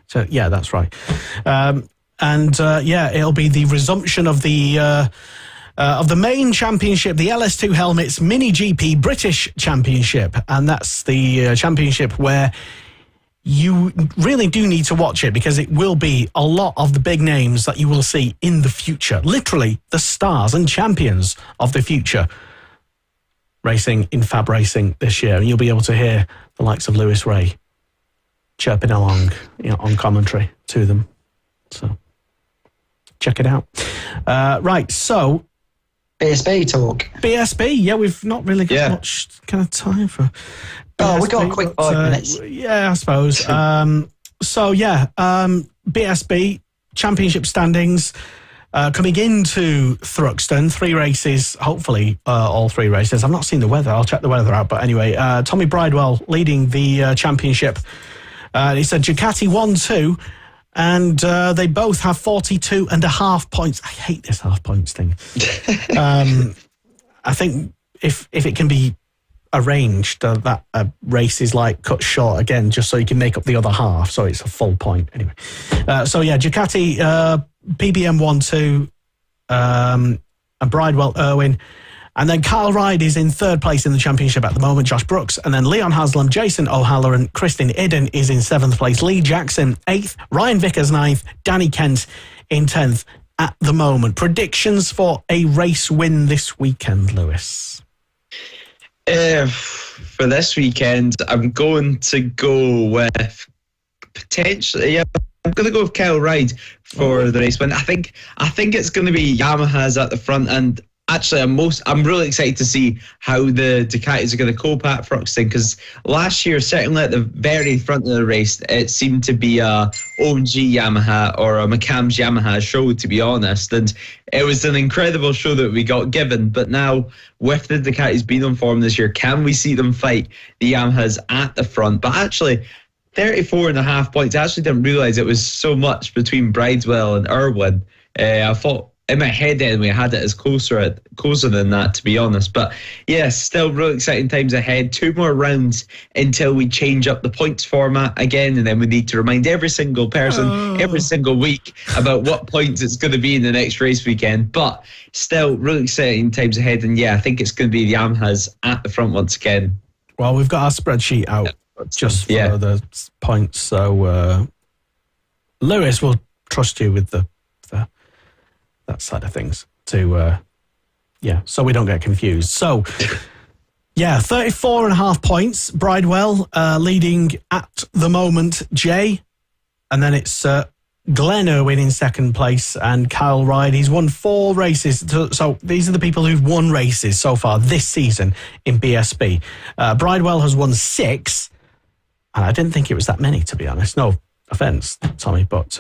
So yeah, that's right. It'll be the resumption of the main championship, the LS2 Helmets Mini GP British Championship, and that's the championship where you really do need to watch it, because it will be a lot of the big names that you will see in the future, literally the stars and champions of the future, racing in Fab Racing this year. And you'll be able to hear the likes of Lewis Ray chirping along on commentary to them. So check it out. So BSB talk. BSB, yeah, we've not really got much kind of time for BSB, we got a quick 5 minutes. Yeah, I suppose. BSB Championship standings coming into Thruxton. 3 races, hopefully all 3 races. I've not seen the weather. I'll check the weather out. But anyway, Tommy Bridewell leading the championship. It's a Ducati 1-2. And they both have 42.5 points. I hate this half points thing. I think if it can be arranged that a race is like cut short again, just so you can make up the other half, so it's a full point. Anyway, Ducati PBM 1-2, and Bridewell Irwin. And then Kyle Ryde is in 3rd place in the championship at the moment, Josh Brooks. And then Leon Haslam, Jason O'Halloran, Kristin Idden is in 7th place, Lee Jackson 8th, Ryan Vickers 9th, Danny Kent in 10th at the moment. Predictions for a race win this weekend, Lewis? For this weekend, I'm going to go with potentially, I'm going to go with Kyle Ryde for the race win. I think it's going to be Yamaha's at the front, and actually, I'm really excited to see how the Ducatis are going to cope at Thruxton, because last year, certainly at the very front of the race, it seemed to be a OMG Yamaha or a McCam's Yamaha show, to be honest. And it was an incredible show that we got given. But now, with the Ducatis being on form this year, can we see them fight the Yamahas at the front? But actually, 34.5 points. I actually didn't realise it was so much between Bridewell and Irwin. I thought, in my head anyway, I had it as closer than that, to be honest. But yeah, still really exciting times ahead. 2 more rounds until we change up the points format again, and then we need to remind every single person every single week about what points it's going to be in the next race weekend. But still really exciting times ahead, and yeah, I think it's going to be the Yamahas at the front once again. Well, we've got our spreadsheet out just for the points, so Lewis will trust you with that side of things to, so we don't get confused. So, 34.5 points. Bridewell leading at the moment, Jay. And then it's Glenn Irwin in 2nd place and Kyle Ryde. He's won 4 races. So these are the people who've won races so far this season in BSB. Bridewell has won 6. And I didn't think it was that many, to be honest. No offence, Tommy, but...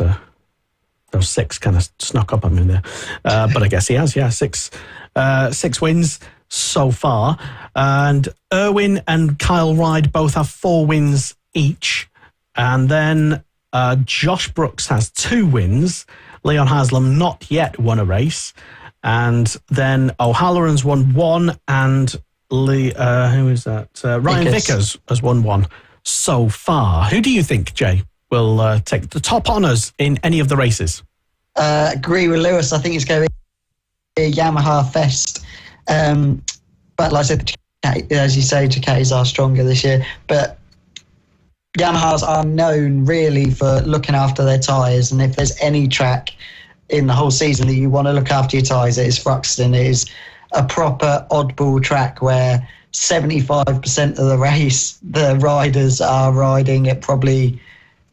those 6 kind of snuck up on me there. But I guess he has, 6 wins so far. And Irwin and Kyle Ryde both have 4 wins each. And then Josh Brooks has 2 wins. Leon Haslam not yet won a race. And then O'Halloran's won 1. And who is that? Ryan Vickers has won 1 so far. Who do you think, Jay, will take the top honours in any of the races? Agree with Lewis. I think it's going to be a Yamaha fest. But like I said, as you say, Ducatis are stronger this year. But Yamahas are known really for looking after their tyres. And if there's any track in the whole season that you want to look after your tyres, it is Thruxton. It is a proper oddball track where 75% of the race, the riders are riding at probably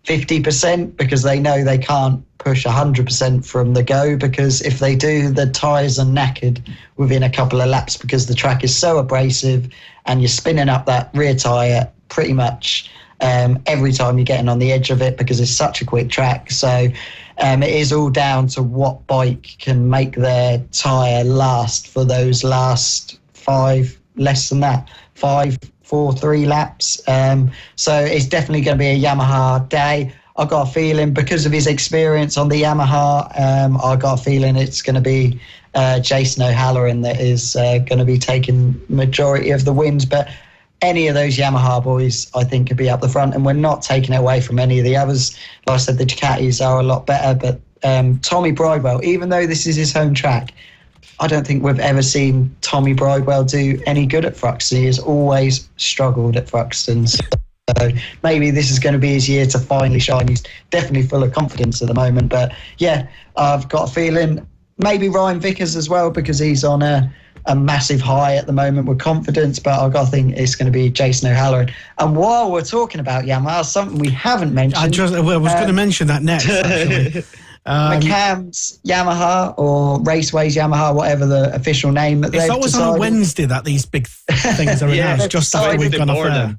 50% because they know they can't push 100% from the go, because if they do, the tyres are knackered within a couple of laps because the track is so abrasive and you're spinning up that rear tyre pretty much every time you're getting on the edge of it because it's such a quick track. So it is all down to what bike can make their tyre last for those last 5, less than that, 5, 4, 3 laps. So it's definitely going to be a Yamaha day. I've got a feeling because of his experience on the Yamaha, I've got a feeling it's going to be Jason O'Halloran that is going to be taking majority of the wins. But any of those Yamaha boys, I think, could be up the front, and we're not taking it away from any of the others. Like I said, the Ducatis are a lot better, but Tommy Bridewell, even though this is his home track, I don't think we've ever seen Tommy Bridewell do any good at Thruxton. He has always struggled at Thruxton. So maybe this is going to be his year to finally shine. He's definitely full of confidence at the moment. But yeah, I've got a feeling maybe Ryan Vickers as well, because he's on a massive high at the moment with confidence. But I've got to think it's going to be Jason O'Halloran. And while we're talking about Yamaha, something we haven't mentioned. I was going to mention that next, actually. McCann's Yamaha or Raceways Yamaha, whatever the official name that they've decided. It's always on a Wednesday that these big things are announced, just after we've gone off air.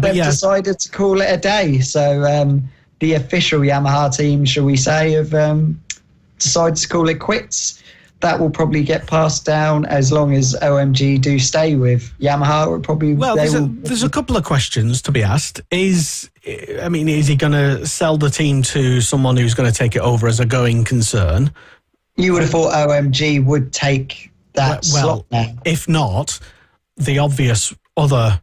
They've decided to call it a day. So the official Yamaha team, shall we say, have decided to call it quits. That will probably get passed down as long as OMG do stay with Yamaha. Or probably there's a couple of questions to be asked. Is he going to sell the team to someone who's going to take it over as a going concern? You would have thought OMG would take that slot now. If not, the obvious other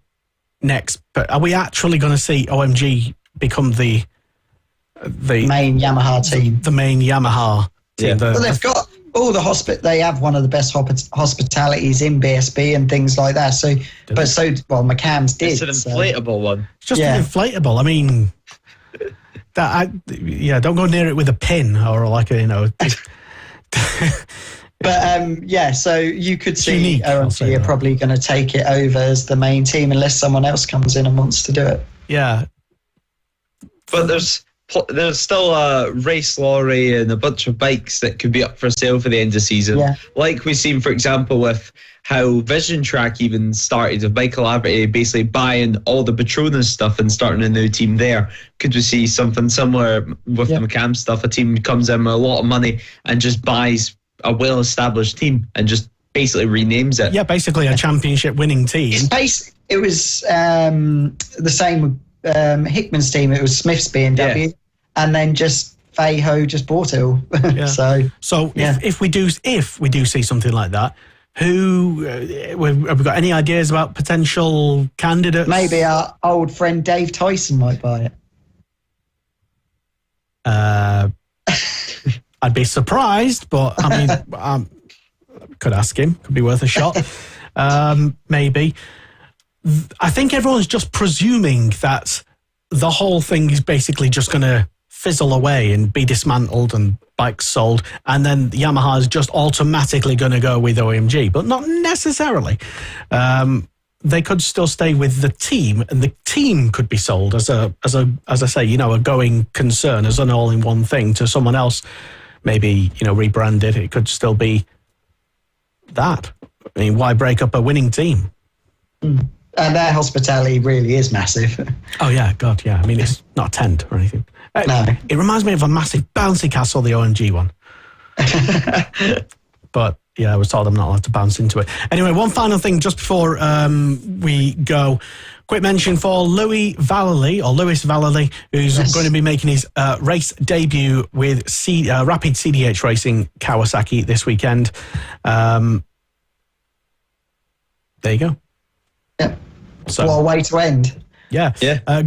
next. But are we actually going to see OMG become the main Yamaha team? The main Yamaha team. Yeah. They've got all the they have one of the best hospitalities in BSB and things like that. So, McCann's did. It's an inflatable one. It's just an inflatable. I mean, don't go near it with a pin or But so you could see OMG are probably going to take it over as the main team unless someone else comes in and wants to do it. Yeah. But there's still a race lorry and a bunch of bikes that could be up for sale for the end of the season. Yeah. Like we've seen, for example, with how Vision Track even started with Michael Laverty basically buying all the Petronas stuff and starting a new team there. Could we see something similar with the McCann stuff? A team comes in with a lot of money and just buys a well-established team and just basically renames it. Yeah, basically a championship winning team. It was the same with Hickman's team. It was Smith's BMW. Yeah. And then just Feiho just bought it all. Yeah. so if we do see something like that, who have we got any ideas about potential candidates? Maybe our old friend Dave Tyson might buy it. I'd be surprised, but I mean, could ask him. Could be worth a shot. Maybe. I think everyone's just presuming that the whole thing is basically just going to fizzle away and be dismantled and bikes sold, and then Yamaha is just automatically going to go with OMG, but not necessarily. They could still stay with the team, and the team could be sold as a going concern, as an all-in-one thing to someone else. Maybe rebranded. It could still be that. I mean, why break up a winning team? And their hospitality really is massive. Oh yeah, God, yeah. I mean, it's not a tent or anything. No. It reminds me of a massive bouncy castle, the OMG one. But yeah, I was told I'm not allowed to bounce into it. Anyway, one final thing just before we go. Quick mention for Lewis Vallely, who's going to be making his race debut with Rapid CDH Racing Kawasaki this weekend. There you go. Yeah. So, what a way to end. Yeah.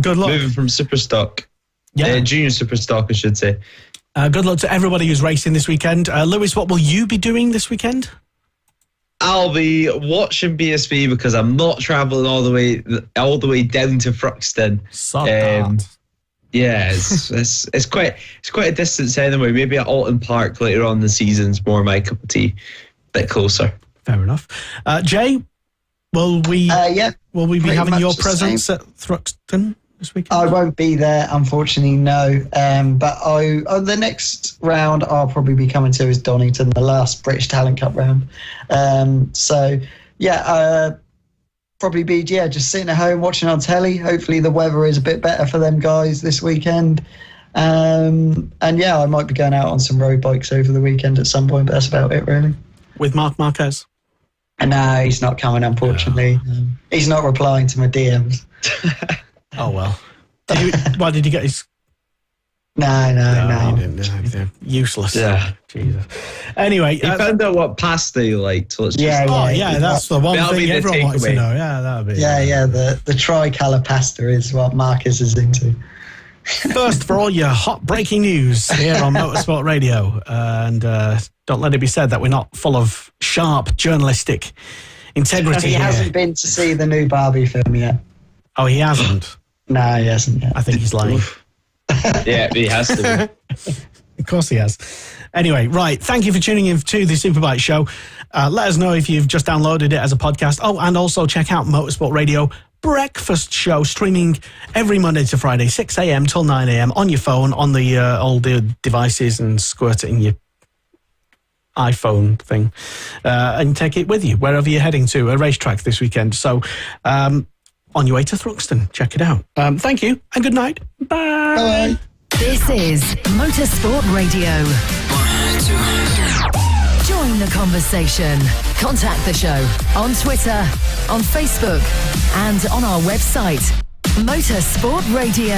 Good luck. Moving from Superstock. Yeah. Junior Superstock, I should say. Good luck to everybody who's racing this weekend. Lewis, what will you be doing this weekend? I'll be watching BSB because I'm not travelling all the way down to Thruxton. Yeah, it's quite a distance anyway. Maybe at Alton Park later on in the season's more my cup of tea. Bit closer. Fair enough. Jay, will we be having your presence at Thruxton this weekend? I won't be there, unfortunately, no. But the next round I'll probably be coming to is Donington, the last British Talent Cup round. Probably be just sitting at home watching on telly. Hopefully the weather is a bit better for them guys this weekend. I might be going out on some road bikes over the weekend at some point, but that's about it really. With Marc Marquez? No, he's not coming, unfortunately. No. He's not replying to my DMs. Oh, well. Why did you get his... No. You didn't. Useless. Yeah. Jesus. Anyway. He found out what pasta you liked. That's the one thing everyone wants to know. Yeah, that'll be... the tricolour pasta is what Marcus is into. First, for all your hot breaking news here on Motorsport Radio. And don't let it be said that we're not full of sharp journalistic integrity. He hasn't been to see the new Barbie film yet. Oh, he hasn't? No, he hasn't yet. I think he's lying. Yeah, he has to be. Of course he has. Anyway, right. Thank you for tuning in to the Superbike Show. Let us know if you've just downloaded it as a podcast. Oh, and also check out Motorsport Radio breakfast show, streaming every Monday to Friday, 6 a.m. till 9 a.m. on your phone, on the all the devices, and squirt it in your iPhone thing, and take it with you wherever you're heading to. A racetrack this weekend. So, on your way to Thruxton, check it out. Thank you and good night. Bye. Bye. This is Motorsport Radio. Join the conversation. Contact the show on Twitter, on Facebook, and on our website, Motorsport Radio.